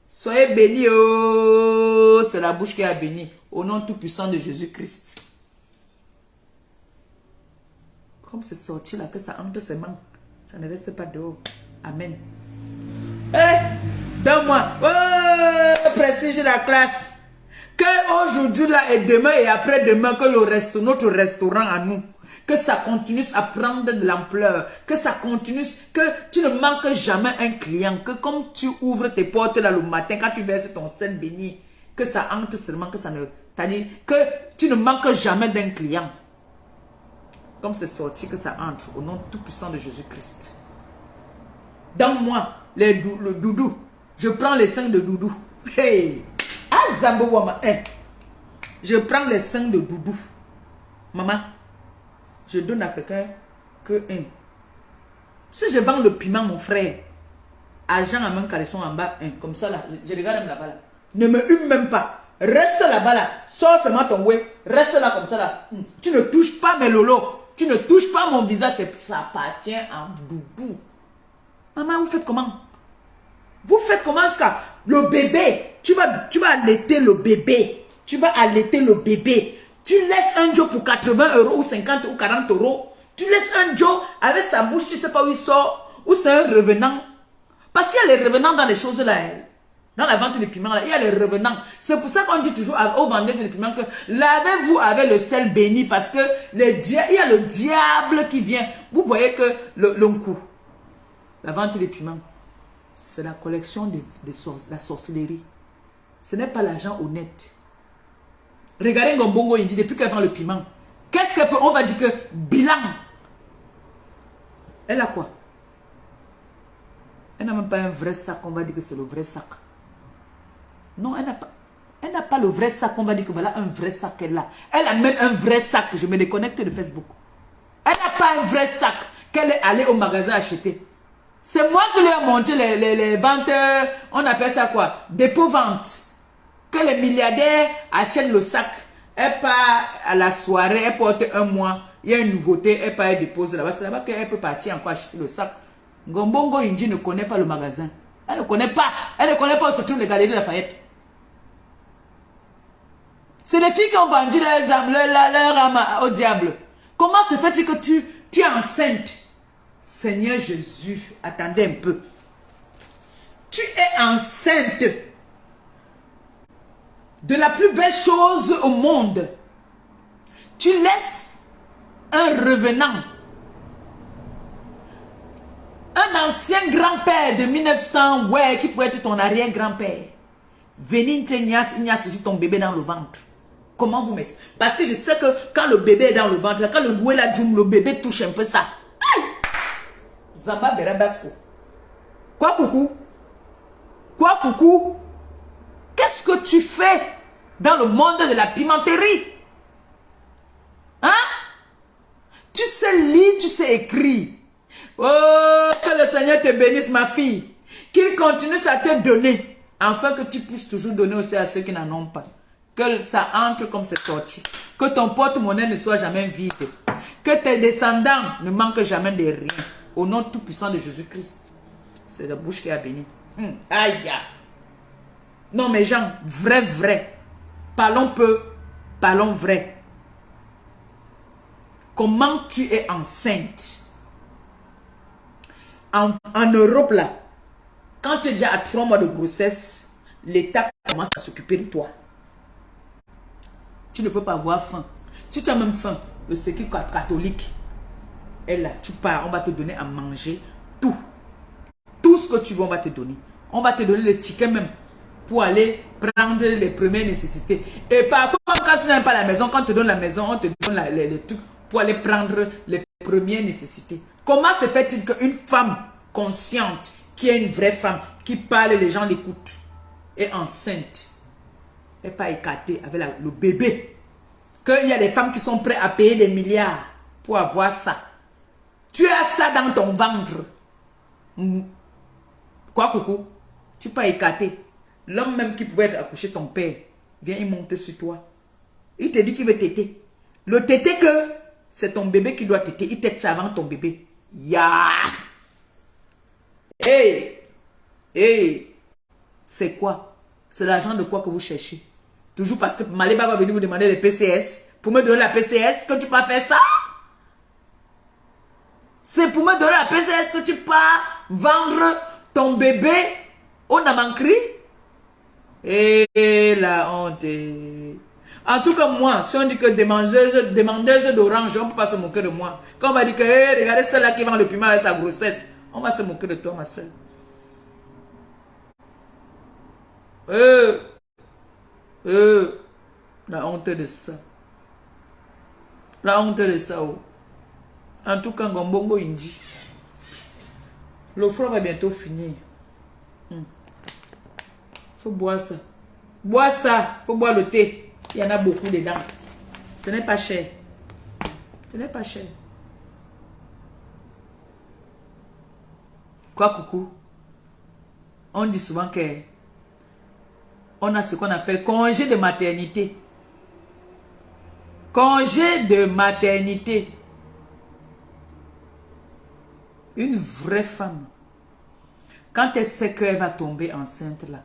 Soyez bénis, oh. C'est la bouche qui a béni. Au nom tout-puissant de Jésus-Christ. Comme c'est sorti là, que ça entre ses mains. Ça ne reste pas dehors. Amen. Donne-moi. Oh, prestige la classe. Que aujourd'hui là et demain et après-demain, que notre restaurant à nous, que ça continue à prendre de l'ampleur, que ça continue, que tu ne manques jamais un client, que comme tu ouvres tes portes là le matin, quand tu verses ton sel béni, que ça entre seulement, que ça ne... C'est-à-dire que tu ne manques jamais d'un client. Comme c'est sorti, que ça entre au nom tout-puissant de Jésus-Christ. Dans moi, le doudou, je prends les seins de doudou. Hey! Je prends les seins de doudou. Maman, je donne à quelqu'un que un. Si je vends le piment, mon frère, agent à main caleçon en bas, comme ça là, je regarde là-bas là. Ne me hume même pas. Reste là-bas là. Sors seulement ton ouais. Reste là comme ça là. Tu ne touches pas mes lolos. Tu ne touches pas mon visage. Ça appartient à doudou. Maman, vous faites comment? Vous faites comment jusqu'à le bébé? Tu vas allaiter le bébé. Tu vas allaiter le bébé. Tu laisses un Joe pour 80 € ou 50 ou 40 €. Tu laisses un Joe avec sa bouche, tu ne sais pas où il sort. Ou c'est un revenant. Parce qu'il y a les revenants dans les choses là. Dans la vente de piments là, il y a les revenants. C'est pour ça qu'on dit toujours aux vendeuses de piments que lavez-vous avec le sel béni. Parce que il y a le diable qui vient. Vous voyez que l'onkou, la vente de piments, c'est la collection de la sorcellerie. Ce n'est pas l'argent honnête. Regardez Ngombongo, il dit depuis qu'elle vend le piment, qu'est-ce qu'elle peut? On va dire que bilan. Elle a quoi? Elle n'a même pas un vrai sac, on va dire que c'est le vrai sac. Non, elle n'a pas le vrai sac, on va dire que voilà un vrai sac qu'elle a. Elle a même un vrai sac, je me déconnecte de Facebook. Elle n'a pas un vrai sac qu'elle est allée au magasin acheter. C'est moi qui lui ai montré les ventes, on appelle ça quoi? Dépôt-vente. Que les milliardaires achètent le sac. Elle part à la soirée, elle porte un mois. Il y a une nouveauté, elle part, elle dépose là-bas. C'est là-bas qu'elle peut partir encore acheter le sac. Ngombongo Inji ne connaît pas le magasin. Elle ne connaît pas. Elle ne connaît pas surtout les galeries de Lafayette. C'est les filles qui ont vendu leur âme au diable. Comment se fait-il que tu es enceinte? Seigneur Jésus, attendez un peu. Tu es enceinte de la plus belle chose au monde. Tu laisses un revenant, un ancien grand-père de 1900, ouais, qui pourrait être ton arrière-grand-père, venir te niasse aussi ton bébé dans le ventre. Comment vous mettez? Parce que je sais que quand le bébé est dans le ventre, quand le doué la djoum, le bébé touche un peu ça. Aïe! Zamba Berabasco. Quoi coucou? Quoi coucou? Qu'est-ce que tu fais dans le monde de la pimenterie? Hein? Tu sais lire, tu sais écrire. Oh, que le Seigneur te bénisse, ma fille. Qu'il continue à te donner, afin que tu puisses toujours donner aussi à ceux qui n'en ont pas. Que ça entre comme c'est sorti. Que ton porte-monnaie ne soit jamais vide. Que tes descendants ne manquent jamais de rien. Au nom tout-puissant de Jésus-Christ. C'est la bouche qui a béni. Aïe. Non, mes gens, vrai. Parlons peu, parlons vrai. Comment tu es enceinte? En Europe, là, quand tu es déjà à 3 mois de grossesse, l'État commence à s'occuper de toi. Tu ne peux pas avoir faim. Si tu as même faim, le sécu catholique est là. Tu pars, on va te donner à manger tout. Tout ce que tu veux, on va te donner. On va te donner les tickets même pour aller prendre les premières nécessités. Et par contre, quand tu n'aimes pas la maison, quand on te donne la maison, on te donne les trucs pour aller prendre les premières nécessités. Comment se fait-il qu'une femme consciente, qui est une vraie femme, qui parle, les gens l'écoutent, est enceinte, n'est pas écartée avec le bébé? Qu'il y a des femmes qui sont prêtes à payer des milliards pour avoir ça. Tu as ça dans ton ventre. Quoi, coucou? Tu n'es pas écarté. L'homme même qui pouvait être accouché ton père, vient, il monte sur toi. Il te dit qu'il veut téter. Le téter que c'est ton bébé qui doit téter. Il tète ça avant ton bébé. Ya! Hey! Hey! C'est quoi? C'est l'argent de quoi que vous cherchez? Toujours parce que Maléba va venir vous demander les PCS. Pour me donner la PCS que tu peux faire ça? C'est pour me donner la PCS que tu peux vendre ton bébé au Namankri? Et la honte. En tout cas, moi, si on dit que demandeuse d'orange, on ne peut pas se moquer de moi. Quand on va dire que, hey, regardez celle-là qui vend le piment avec sa grossesse, on va se moquer de toi, ma soeur. La honte de ça. La honte de ça, oh. En tout cas, Gombongo Indi. L'offre va bientôt finir. Faut boire ça. Boire ça. Faut boire le thé. Il y en a beaucoup dedans. Ce n'est pas cher. Ce n'est pas cher. Quoi, coucou? On dit souvent que on a ce qu'on appelle congé de maternité. Congé de maternité. Une vraie femme, quand elle sait qu'elle va tomber enceinte là,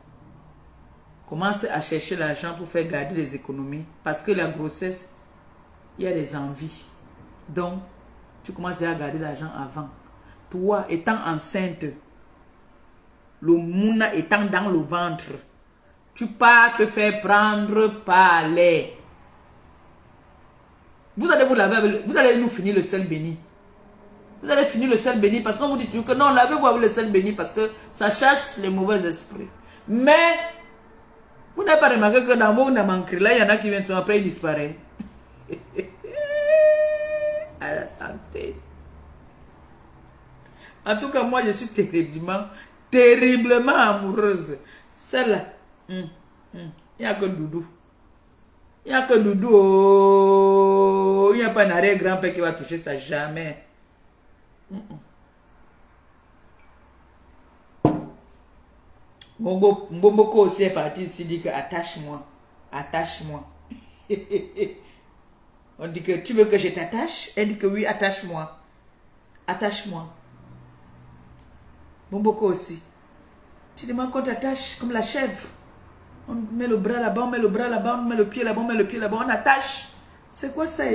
commence à chercher l'argent pour faire garder les économies. Parce que la grossesse, il y a des envies. Donc, tu commences à garder l'argent avant. Toi, étant enceinte, le mouna étant dans le ventre, tu pars te faire prendre par l'air. Vous allez vous laver, vous allez nous finir le sel béni. Vous allez finir le sel béni parce qu'on vous dit toujours que non, lavez-vous avec le sel béni parce que ça chasse les mauvais esprits. Mais, vous n'avez pas remarqué que dans vos Namankri, là, il y en a qui viennent, après ils disparaissent. À la santé. En tout cas, moi, je suis terriblement amoureuse. Celle-là, il n'y a que Doudou. Il n'y a que Doudou. Oh. Il n'y a pas un arrière-grand-père qui va toucher ça, jamais. Mbomoko aussi est parti ici, dit que attache-moi. Attache-moi. On dit que tu veux que je t'attache? Elle dit que oui, attache-moi. Attache-moi. Mbomoko aussi. Tu demandes qu'on t'attache comme la chèvre. On met le bras là-bas, on met le bras là-bas, on met le pied là-bas, on met le pied là-bas, on attache. C'est quoi ça?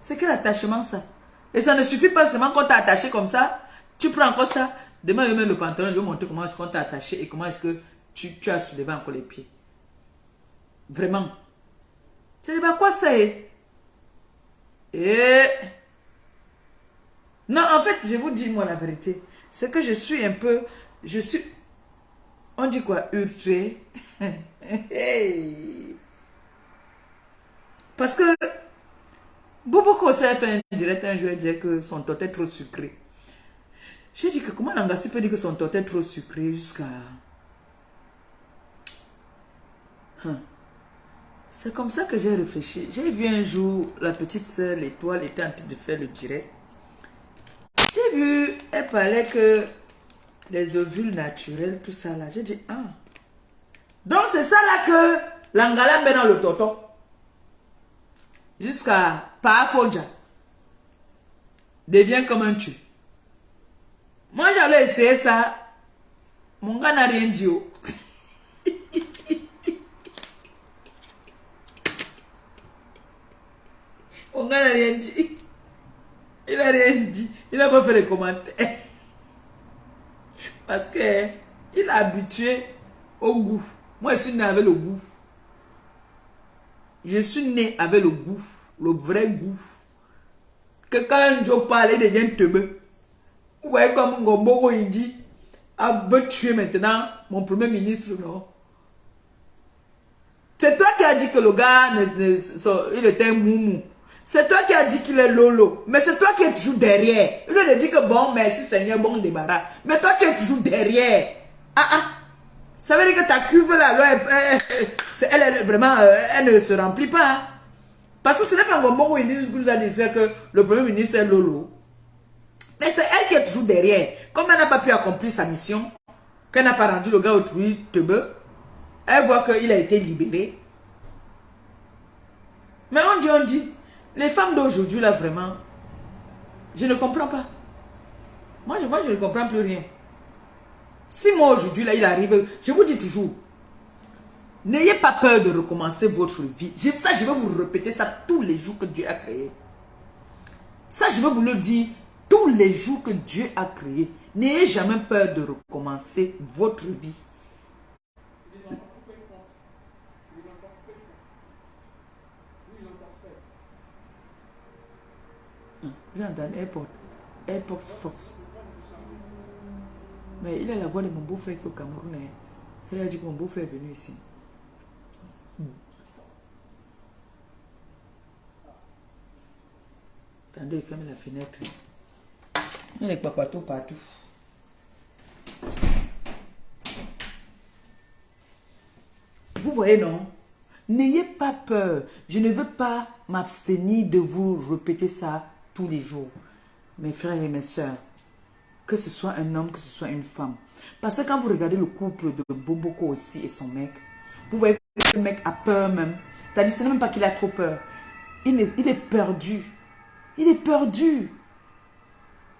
C'est quel attachement ça? Et ça ne suffit pas seulement qu'on t'a attaché comme ça. Tu prends encore ça. Demain, je mets le pantalon, je vais montrer comment est-ce qu'on t'a attaché et comment est-ce que tu as soulevé encore les pieds. Vraiment. C'est pas quoi ça est? Non, en fait, je vous dis moi la vérité. C'est que je suis un peu... On dit quoi? Ultré. Parce que... Boboko s'est fait un direct un jour et disait que son torte est trop sucré. J'ai dit que comment Nangassi peut dire que son torte est trop sucré jusqu'à... C'est comme ça que j'ai réfléchi. J'ai vu un jour la petite sœur, l'étoile, était en train de faire le direct. J'ai vu, elle parlait que les ovules naturels, tout ça là. J'ai dit, ah. Donc c'est ça là que l'angala met dans le toto. Jusqu'à Paafoja. Devient comme un tu. Moi j'avais essayé ça. Mon gars n'a rien dit. Mon gars n'a rien dit. Il n'a rien dit. Il n'a pas fait les commentaires. Parce que il est habitué au goût. Moi, je suis né avec le goût. Je suis né avec le goût. Le vrai goût. Que quand je parle, il devient teubeux. Vous voyez comme Ngombongo, il dit, ah, veut tuer maintenant mon premier ministre, non? qui as dit que le gars, il était moumou. C'est toi qui as dit qu'il est lolo. Mais c'est toi qui es toujours derrière. Il te dit que bon, merci Seigneur, bon débarras. Mais toi, tu es toujours derrière. Ça veut dire que ta cuve là, elle vraiment, elle ne se remplit pas. Hein. Parce que ce n'est pas un moment où il nous a dit que le premier ministre est lolo. Mais c'est elle qui est toujours derrière. Comme elle n'a pas pu accomplir sa mission, qu'elle n'a pas rendu le gars autrui teubeux, elle voit qu'il a été libéré. Mais on dit, les femmes d'aujourd'hui là vraiment, je ne comprends pas. Moi je ne comprends plus rien. Si moi aujourd'hui là il arrive, je vous dis toujours, n'ayez pas peur de recommencer votre vie. Ça je vais vous répéter ça tous les jours que Dieu a créé. Ça je vais vous le dire tous les jours que Dieu a créé. N'ayez jamais peur de recommencer votre vie. Vous entendez AirPods Fox. Mais il a la voix de mon beau-frère qui est au Cameroun. Il a dit que mon beau-frère est venu ici. Attendez, il ferme la fenêtre. Il y a des papatos partout. Vous voyez, non? N'ayez pas peur. Je ne veux pas m'abstenir de vous répéter ça tous les jours. Mes frères et mes sœurs, que ce soit un homme, que ce soit une femme. Parce que quand vous regardez le couple de Boboko aussi et son mec, vous voyez que ce mec a peur même. C'est-à-dire, ce n'est même pas qu'il a trop peur. Il est perdu. Il est perdu.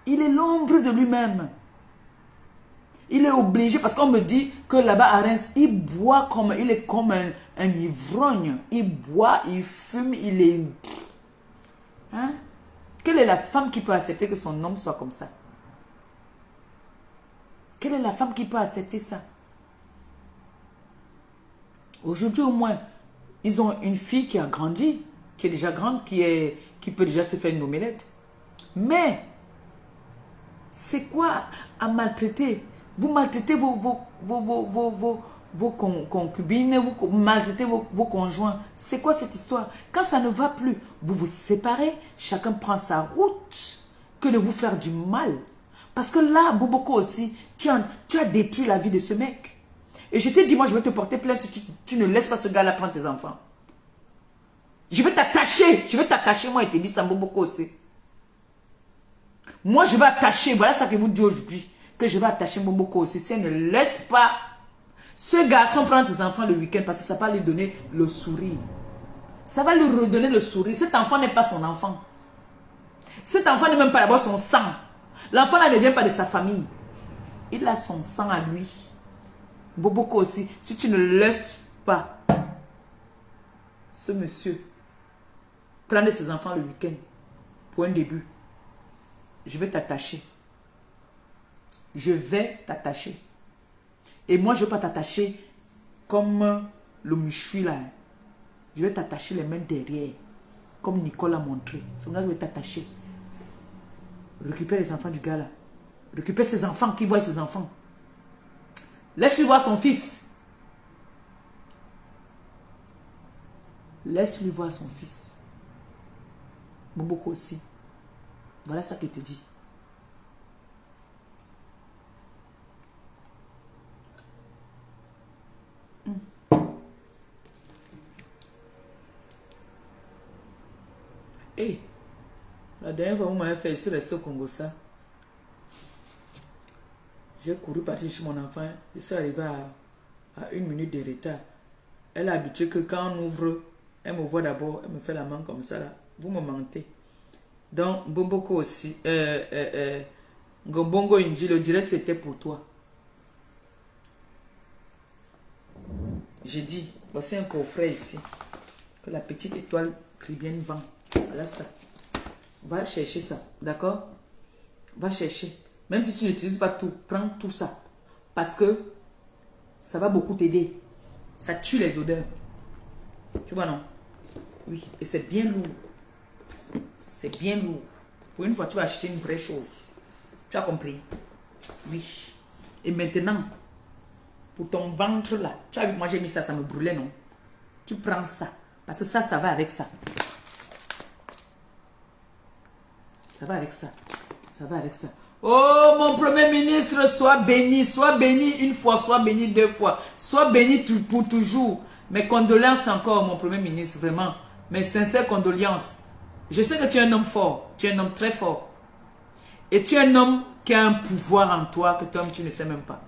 Il est l'ombre de lui-même. Il est obligé, parce qu'on me dit que là-bas à Reims, il boit comme, il est comme un ivrogne. Il boit, il fume, il est... Hein? Quelle est la femme qui peut accepter que son homme soit comme ça? Quelle est la femme qui peut accepter ça? Aujourd'hui au moins, ils ont une fille qui a grandi, qui est déjà grande, qui peut déjà se faire une omelette. Mais, c'est quoi à maltraiter? Vous maltraitez vos concubines, vous maltraitez vos conjoints. C'est quoi cette histoire? Quand ça ne va plus, vous vous séparez, chacun prend sa route, que de vous faire du mal. Parce que là, Boboko aussi, tu as détruit la vie de ce mec. Et je t'ai dit, moi, je vais te porter plainte si tu ne laisses pas ce gars-là prendre tes enfants. Je vais t'attacher, moi, et te dire ça, Boboko aussi. Moi, je vais attacher, voilà ça que vous dites aujourd'hui, que je vais attacher Boboko aussi. Si elle ne laisse pas ce garçon prendre tes enfants le week-end, parce que ça va lui donner le sourire. Ça va lui redonner le sourire. Cet enfant n'est pas son enfant. Cet enfant n'est même pas d'abord son sang. L'enfant ne vient pas de sa famille. Il a son sang à lui. Boboko aussi, si tu ne laisses pas ce monsieur prendre ses enfants le week-end pour un début, je vais t'attacher. Je vais t'attacher. Et moi, je ne vais pas t'attacher comme le mouchoui là. Je vais t'attacher les mains derrière. Comme Nicole a montré. C'est là que je vais t'attacher. Récupère les enfants du gars là. Récupère ses enfants, qui voient ses enfants. Laisse-lui voir son fils. Laisse-lui voir son fils. Boboko aussi. Voilà ça qu'il te dit. Hey, la dernière fois, vous m'avez fait sur le Congo ça. J'ai couru partir chez mon enfant. Je suis arrivé à 1 minute de retard. Elle est habituée que quand on ouvre, elle me voit d'abord, elle me fait la main comme ça là. Vous me mentez. Donc, Boboko aussi. Ngobongo Inji, le direct c'était pour toi. J'ai dit, voici un coffret ici. Que la petite étoile chrétienne vend. Voilà ça. Va chercher ça. D'accord? Va chercher. Même si tu n'utilises pas tout, prends tout ça. Parce que ça va beaucoup t'aider. Ça tue les odeurs. Tu vois, non? Oui. Et c'est bien lourd. C'est bien lourd. Pour une fois, tu vas acheter une vraie chose. Tu as compris? Oui. Et maintenant, pour ton ventre là, tu as vu que moi j'ai mis ça, ça me brûlait, non? Tu prends ça. Parce que ça va avec ça. Ça va avec ça. Ça va avec ça. Oh, mon Premier ministre, sois béni une fois, sois béni 2 fois, sois béni pour toujours. Mes condoléances encore, mon Premier ministre, vraiment. Mes sincères condoléances. Je sais que tu es un homme fort, tu es un homme très fort. Et tu es un homme qui a un pouvoir en toi que toi, tu ne sais même pas.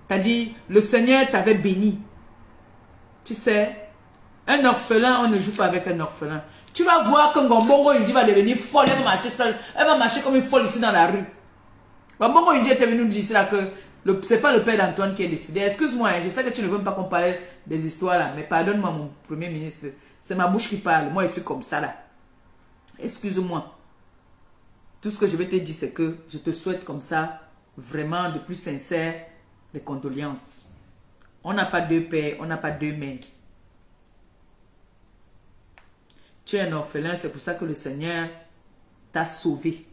Tu as dit, le Seigneur t'avait béni. Tu sais, un orphelin, on ne joue pas avec un orphelin. Tu vas voir que Ngombongo Inji va devenir folle, elle va marcher seule. Elle va marcher comme une folle ici dans la rue. Ngombongo Inji était venu nous dire ici là que c'est pas le père d'Antoine qui est décidé. Excuse-moi, je sais que tu ne veux pas qu'on parle des histoires là, mais pardonne-moi mon Premier ministre. C'est ma bouche qui parle, moi je suis comme ça là. Excuse-moi. Tout ce que je vais te dire, c'est que je te souhaite comme ça, vraiment de plus sincère, les condoléances. On n'a pas 2 pères, on n'a pas 2 mères. Tu es un orphelin, c'est pour ça que le Seigneur t'a sauvé.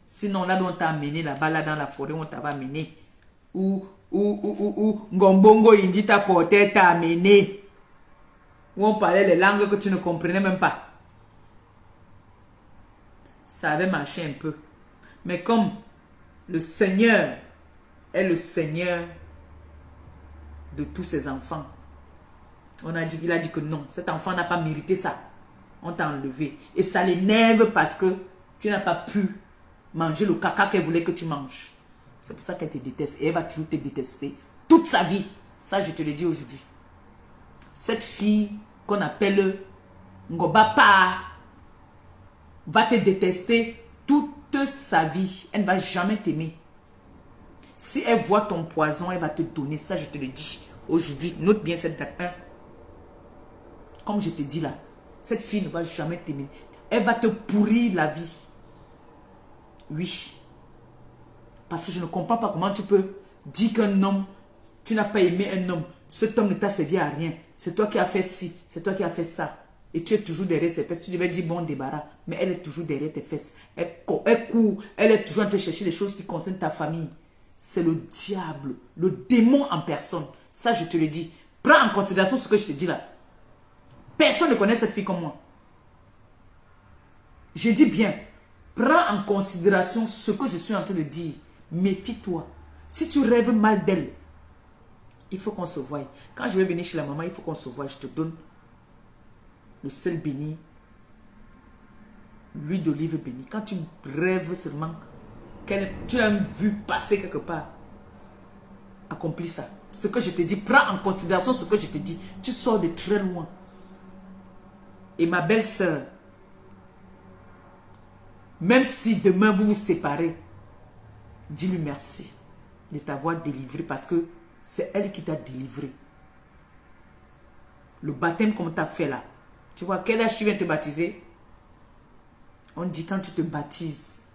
Sinon, là où on t'a amené, là-bas, là dans la forêt, on t'a amené. Ou Ngombongo Inji t'a porté, t'a amené. Où on parlait les langues que tu ne comprenais même pas. Ça avait marché un peu. Mais comme le Seigneur est le Seigneur de tous ses enfants, il a dit que non, cet enfant n'a pas mérité ça. On t'a enlevé. Et ça l'énerve parce que tu n'as pas pu manger le caca qu'elle voulait que tu manges. C'est pour ça qu'elle te déteste. Et elle va toujours te détester toute sa vie. Ça, je te le dis aujourd'hui. Cette fille qu'on appelle Ngobapa va te détester toute sa vie. Elle ne va jamais t'aimer. Si elle voit ton poison, elle va te donner. Ça, je te le dis aujourd'hui. Note bien cette date 1. Comme je te dis là, cette fille ne va jamais t'aimer. Elle va te pourrir la vie. Oui. Parce que je ne comprends pas comment tu peux dire qu'un homme, tu n'as pas aimé un homme. Cet homme ne t'a servi à rien. C'est toi qui as fait ci, c'est toi qui as fait ça. Et tu es toujours derrière ses fesses. Tu devais dire bon débarras. Mais elle est toujours derrière tes fesses. Elle court. Elle est toujours en train de chercher les choses qui concernent ta famille. C'est le diable, le démon en personne. Ça, je te le dis. Prends en considération ce que je te dis là. Personne ne connaît cette fille comme moi. Je dis bien, prends en considération ce que je suis en train de dire. Méfie-toi. Si tu rêves mal d'elle, il faut qu'on se voie. Quand je vais venir chez la maman, il faut qu'on se voie. Je te donne le sel béni, l'huile d'olive bénie. Quand tu rêves seulement, tu l'as vu passer quelque part, accomplis ça. Ce que je te dis, prends en considération ce que je te dis. Tu sors de très loin. Et ma belle-sœur, même si demain vous vous séparez, dis-lui merci de t'avoir délivré parce que c'est elle qui t'a délivré. Le baptême comme tu as fait là, tu vois, quel âge tu viens te baptiser? On dit quand tu te baptises,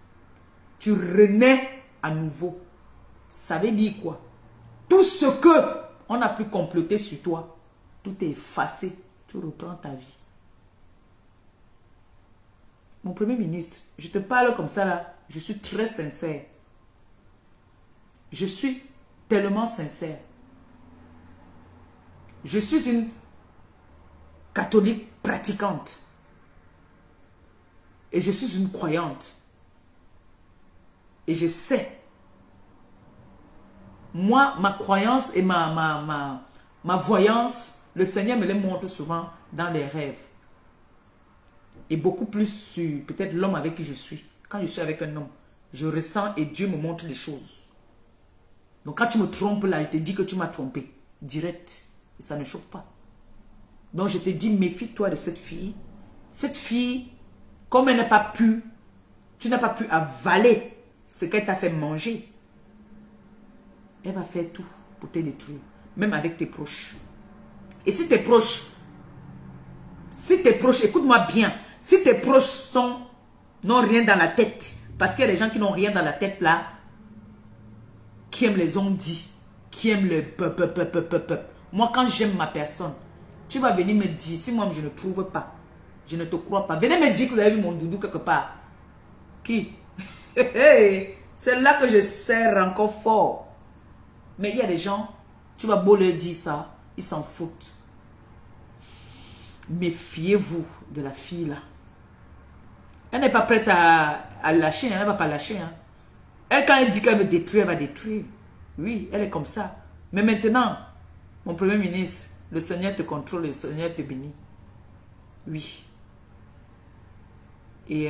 tu renais à nouveau. Ça veut dire quoi? Tout ce que on a pu comploter sur toi, tout est effacé. Tu reprends ta vie. Mon Premier ministre, je te parle comme ça là, je suis très sincère. Je suis tellement sincère. Je suis une catholique pratiquante. Et je suis une croyante. Et je sais. Moi, ma croyance et ma voyance, le Seigneur me les montre souvent dans les rêves. Et beaucoup plus sur peut-être l'homme avec qui je suis. Quand je suis avec un homme, je ressens et Dieu me montre les choses. Donc quand tu me trompes là, je te dis que tu m'as trompé. Direct. Et ça ne choque pas. Donc je te dis, méfie-toi de cette fille. Cette fille, comme elle n'a pas pu, tu n'as pas pu avaler ce qu'elle t'a fait manger. Elle va faire tout pour te détruire. Même avec tes proches. Et si tes proches, écoute-moi bien, si tes proches n'ont rien dans la tête, parce qu'il y a des gens qui n'ont rien dans la tête là, qui aiment les on-dit, qui aiment le peuple. Moi, quand j'aime ma personne, tu vas venir me dire, si moi je ne trouve pas, je ne te crois pas. Venez me dire que vous avez vu mon doudou quelque part. Qui? C'est là que je serre encore fort. Mais il y a des gens, tu vas beau leur dire ça, ils s'en foutent. Méfiez-vous de la fille là. Elle n'est pas prête à lâcher, hein, elle ne va pas lâcher. Hein. Elle, quand elle dit qu'elle veut détruire, elle va détruire. Oui, elle est comme ça. Mais maintenant, mon premier ministre, le Seigneur te contrôle, le Seigneur te bénit. Oui. Et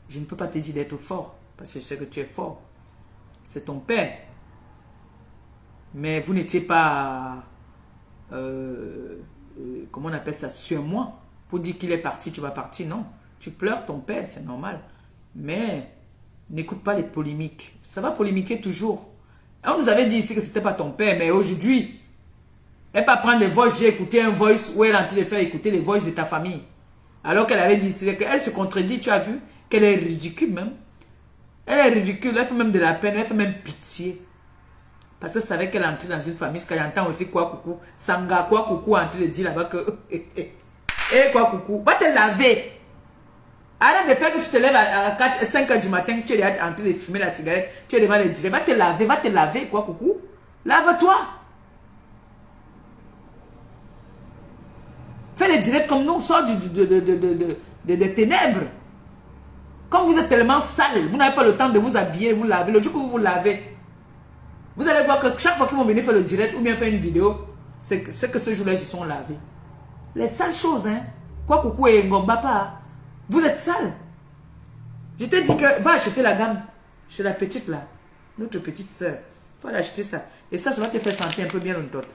je ne peux pas te dire d'être fort, parce que je sais que tu es fort. C'est ton père. Mais vous n'étiez pas, comment on appelle ça, sur moi. Pour dire qu'il est parti, tu vas partir. Non, tu pleures ton père, c'est normal. Mais n'écoute pas les polémiques. Ça va polémiquer toujours. On nous avait dit ici que ce n'était pas ton père, mais aujourd'hui, elle va prendre les voices. J'ai écouté un voice où elle est en train de faire écouter les voices de ta famille. Alors qu'elle avait dit ici qu'elle se contredit, tu as vu qu'elle est ridicule même. Elle est ridicule, elle fait même de la peine, elle fait même pitié. Parce que c'est vrai qu'elle est entrée dans une famille, parce qu'elle entend aussi quoi coucou. Sanga quoi coucou en train de dire là-bas que... Eh quoi coucou, va te laver. Arrête de faire que tu te lèves à 4, 5 heures du matin, tu es en train de fumer la cigarette, tu es devant le direct. Va te laver quoi coucou. Lave-toi. Fais les directs comme nous, sort des ténèbres. Comme vous êtes tellement sale, vous n'avez pas le temps de vous habiller, vous laver. Le jour que vous vous lavez, vous allez voir que chaque fois qu'ils vont venir faire le direct ou bien faire une vidéo, c'est que ce jour-là, ils se sont lavés. Les sales choses, hein. Quoi coucou et ngomba pas. Vous êtes sale. Je t'ai dit que va acheter la gamme chez la petite là. Notre petite soeur. Il faut aller acheter ça. Et ça va te faire sentir un peu bien l'autre.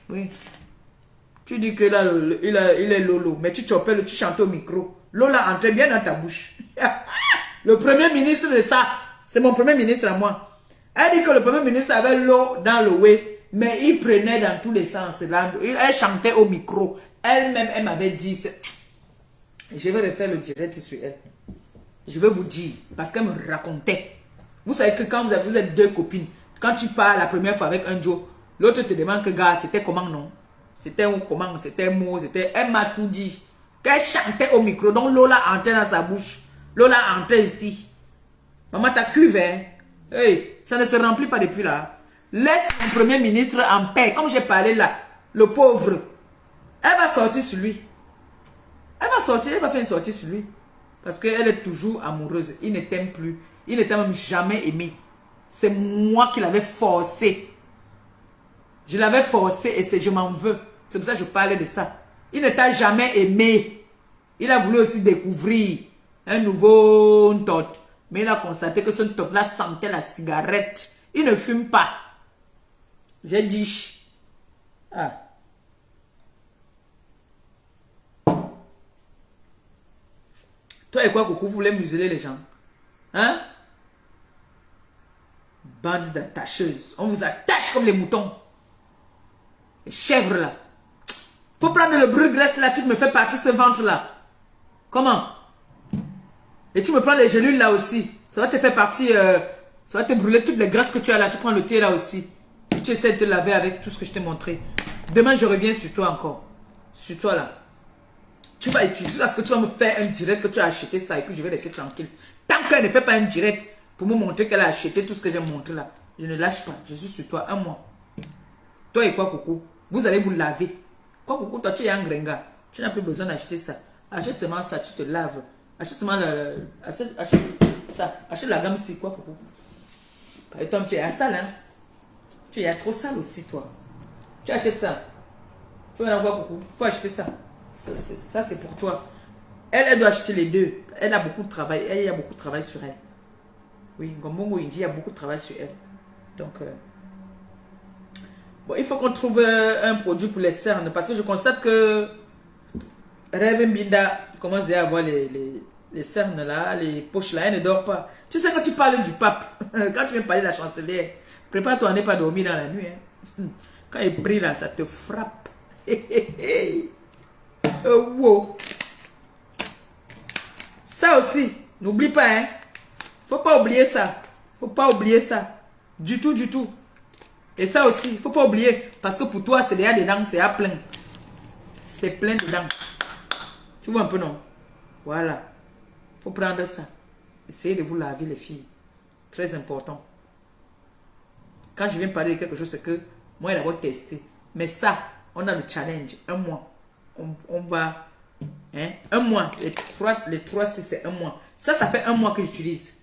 Oui. Tu dis que là, il est Lolo. Mais tu t'appelles, tu chantes au micro. Lola entre bien dans ta bouche. Le premier ministre de ça, c'est mon premier ministre à moi. Elle dit que le premier ministre avait l'eau dans le way. Mais il prenait dans tous les sens. Elle chantait au micro. Elle-même, elle m'avait dit... Je vais refaire le direct sur elle. Je vais vous dire, parce qu'elle me racontait. Vous savez que quand vous êtes deux copines, quand tu parles la première fois avec un Joe, l'autre te demande que gars, c'était comment non? C'était où, comment, c'était mot, c'était... Elle m'a tout dit. Qu'elle chantait au micro, donc Lola entrait dans sa bouche. Lola entrait ici. Maman, ta cuve, hein? Hey, ça ne se remplit pas depuis là. Laisse mon premier ministre en paix. Comme j'ai parlé là, le pauvre. Elle va sortir sur lui. Elle va sortir, elle va faire une sortie sur lui. Parce qu'elle est toujours amoureuse. Il ne t'aime plus. Il ne t'a même jamais aimé. C'est moi qui l'avais forcé. Je l'avais forcé et je m'en veux. C'est pour ça que je parlais de ça. Il ne t'a jamais aimé. Il a voulu aussi découvrir un nouveau tot. Mais il a constaté que ce top-là sentait la cigarette. Il ne fume pas. J'ai dit. Ah. Toi et quoi, coucou, vous voulez museler les gens? Hein? Bande d'attacheuses. On vous attache comme les moutons. Les chèvres là. Faut prendre le brûle graisse là, tu me fais partir ce ventre là. Comment? Et tu me prends les gélules là aussi. Ça va te faire partir, ça va te brûler toutes les graisses que tu as là. Tu prends le thé là aussi. Et tu essaies de te laver avec tout ce que je t'ai montré. Demain je reviens sur toi encore. Sur toi là. Tu vas utiliser parce que tu vas me faire un direct que tu as acheté ça et puis je vais laisser tranquille. Tant qu'elle ne fait pas un direct pour me montrer qu'elle a acheté tout ce que j'ai montré là, je ne lâche pas. Je suis sur toi un mois. Toi et quoi, coucou, vous allez vous laver. Quoi, coucou, toi tu es un gringa. Tu n'as plus besoin d'acheter ça. Achète seulement ça, tu te laves. Achète seulement achète ça. Achète la gamme ici, quoi, coucou. Et toi, tu es à sale, hein. Tu es trop sale aussi, toi. Tu achètes ça. Tu vas voir, coucou. Il faut acheter ça. Ça, c'est pour toi. Elle doit acheter les deux. Elle a beaucoup de travail. Il y a beaucoup de travail sur elle. Oui, Gombongo Indi, il y a beaucoup de travail sur elle. Donc, bon, il faut qu'on trouve un produit pour les cernes. Parce que je constate que Rêve Mbinda commence à avoir les cernes là, les poches là. Elle ne dort pas. Tu sais, quand tu parles du pape, quand tu viens parler de la chancelière, prépare-toi à ne pas dormir dans la nuit. Hein. Quand il brille là, ça te frappe. Wow. Ça aussi, n'oublie pas, hein. Faut pas oublier ça. Faut pas oublier ça. Du tout, du tout. Et ça aussi, faut pas oublier. Parce que pour toi, c'est déjà dedans, c'est à plein. C'est plein dedans. Tu vois un peu, non? Voilà. Faut prendre ça. Essayez de vous laver, les filles. Très important. Quand je viens parler de quelque chose, c'est que moi, il a d'abord testé. Mais ça, on a le challenge. Un mois. On va... Hein, un mois. Les 3 6, c'est un mois. Ça fait un mois que j'utilise.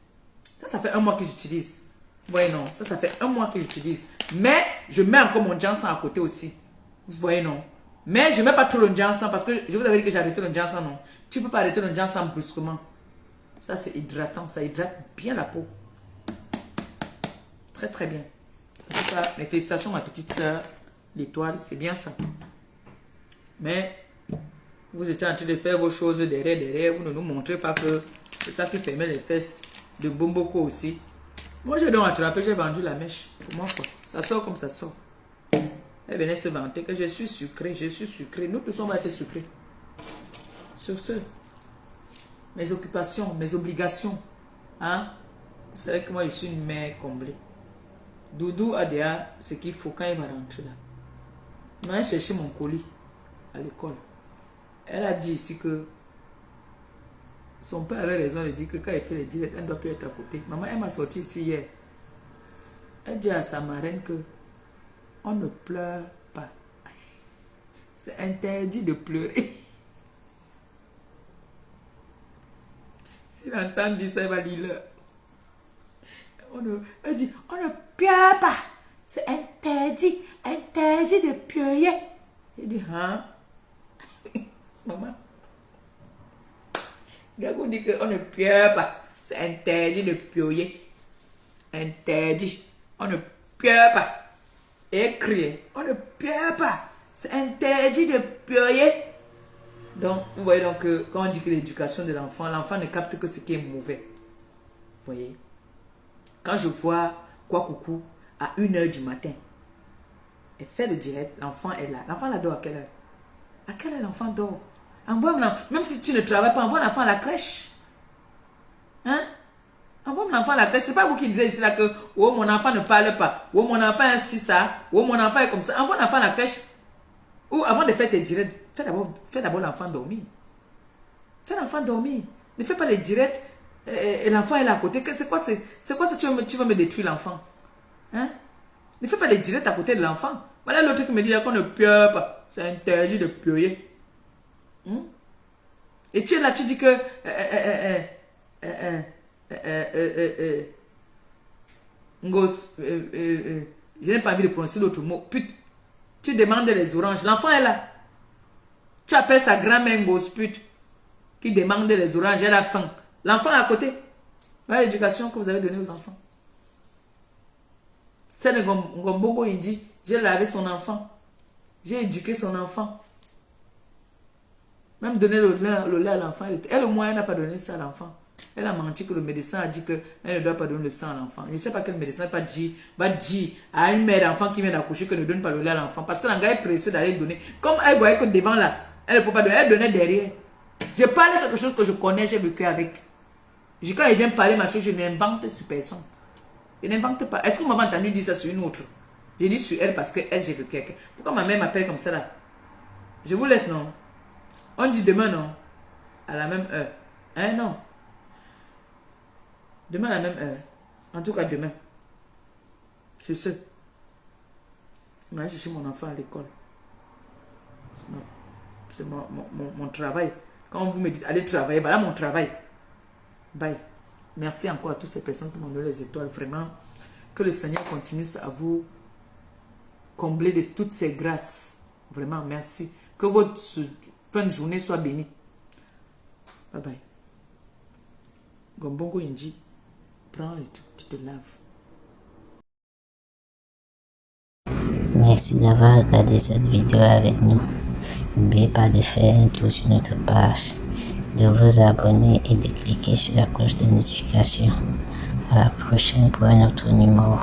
Ça fait un mois que j'utilise. Vous voyez, non? Ça fait un mois que j'utilise. Mais je mets encore mon Johnson à côté aussi. Vous voyez, non? Mais je ne mets pas trop le Johnson parce que je vous avais dit que j'ai arrêté le Johnson, non? Tu ne peux pas arrêter le Johnson brusquement. Ça, c'est hydratant. Ça hydrate bien la peau. Très, très bien. En tout cas, mes félicitations, ma petite soeur. L'étoile, c'est bien ça. Mais vous étiez en train de faire vos choses derrière. Vous ne nous montrez pas que c'est ça qui fermait les fesses de Bomboko aussi. Moi, j'ai donc attrapé, j'ai vendu la mèche. Pour moi, quoi. Ça sort comme ça sort. Elle venait se vanter que je suis sucré, je suis sucré. Nous tous, on va être sucrés. Sur ce, mes occupations, mes obligations. Hein? Vous savez que moi, je suis une mère comblée. Doudou a déjà ce qu'il faut quand il va rentrer là. Je vais chercher mon colis à l'école. Elle a dit ici que son père avait raison de dire que quand il fait les directs, elle ne doit plus être à côté. Maman, elle m'a sorti ici hier. Elle dit à sa marraine que on ne pleure pas. C'est interdit de pleurer. Si l'entend dire ça, elle va lire. Elle dit, on ne pleure pas. C'est interdit de pleurer. Je dis, hein? Maman. Gago dit qu'on ne pleure pas. C'est interdit de pleurer. Interdit. On ne pleure pas. Écrire. On ne pleure pas. C'est interdit de pleurer. Donc, vous voyez donc que quand on dit que l'éducation de l'enfant, l'enfant ne capte que ce qui est mauvais. Vous voyez? Quand je vois quoi coucou à 1h du matin, elle fait le direct, l'enfant est là. L'enfant la dort à quelle heure? À quelle heure l'enfant dort? Même si tu ne travailles pas, envoie l'enfant à la crèche. Hein? Envoie l'enfant à la crèche. C'est pas vous qui disiez ici là que oh, mon enfant ne parle pas. Oh, mon enfant est ainsi ça. Oh, mon enfant est comme ça. Envoie l'enfant à la crèche. Ou avant de faire tes directs, fais d'abord l'enfant dormir. Fais l'enfant dormir. Ne fais pas les directs et l'enfant est là à côté. C'est quoi ça? Tu veux me détruire l'enfant? Hein? Ne fais pas les directs à côté de l'enfant. Voilà l'autre qui me dit qu'on ne pleure pas. C'est interdit de pleurer. Et tu es là, tu dis que je n'ai pas envie de prononcer l'autre mot. Pute. Tu demandes les oranges. L'enfant est là. Tu appelles sa grand-mère gosse pute qui demande les oranges. Elle a faim. L'enfant est à côté. Voilà l'éducation que vous avez donnée aux enfants. C'est le Ngombongo, il dit, j'ai lavé son enfant. J'ai éduqué son enfant. Même donner le lait à l'enfant. Elle au moins, elle n'a pas donné ça à l'enfant. Elle a menti que le médecin a dit qu'elle ne doit pas donner le sang à l'enfant. Je ne sais pas quel médecin va dire à une mère d'enfant qui vient d'accoucher que ne donne pas le lait à l'enfant. Parce que l'enfant est pressé d'aller le donner. Comme elle voyait que devant là, elle ne peut pas donner, elle donnait derrière. Je parle de quelque chose que je connais, j'ai vécu avec. Quand il vient parler ma chose, je n'invente sur personne. Je n'invente pas. Est-ce que vous m'avez entendu dire ça sur une autre? Je dis sur elle parce que elle, j'ai vécu avec. Pourquoi ma mère m'appelle comme ça là? Je vous laisse, non? On dit demain, non? À la même heure. Hein, non? Demain à la même heure. En tout cas, demain. C'est ce. Je vais chercher mon enfant à l'école. C'est mon travail. Quand vous me dites allez travailler, voilà mon travail. Bye. Merci encore à toutes ces personnes qui m'ont donné les étoiles. Vraiment, que le Seigneur continue à vous combler de toutes ces grâces. Vraiment, merci. Que votre fin de journée soit bénie. Bye bye. Gombongo Inji, prends et tu te laves. Merci d'avoir regardé cette vidéo avec nous. N'oubliez pas de faire un tour sur notre page, de vous abonner et de cliquer sur la cloche de notification. À la prochaine pour un autre numéro.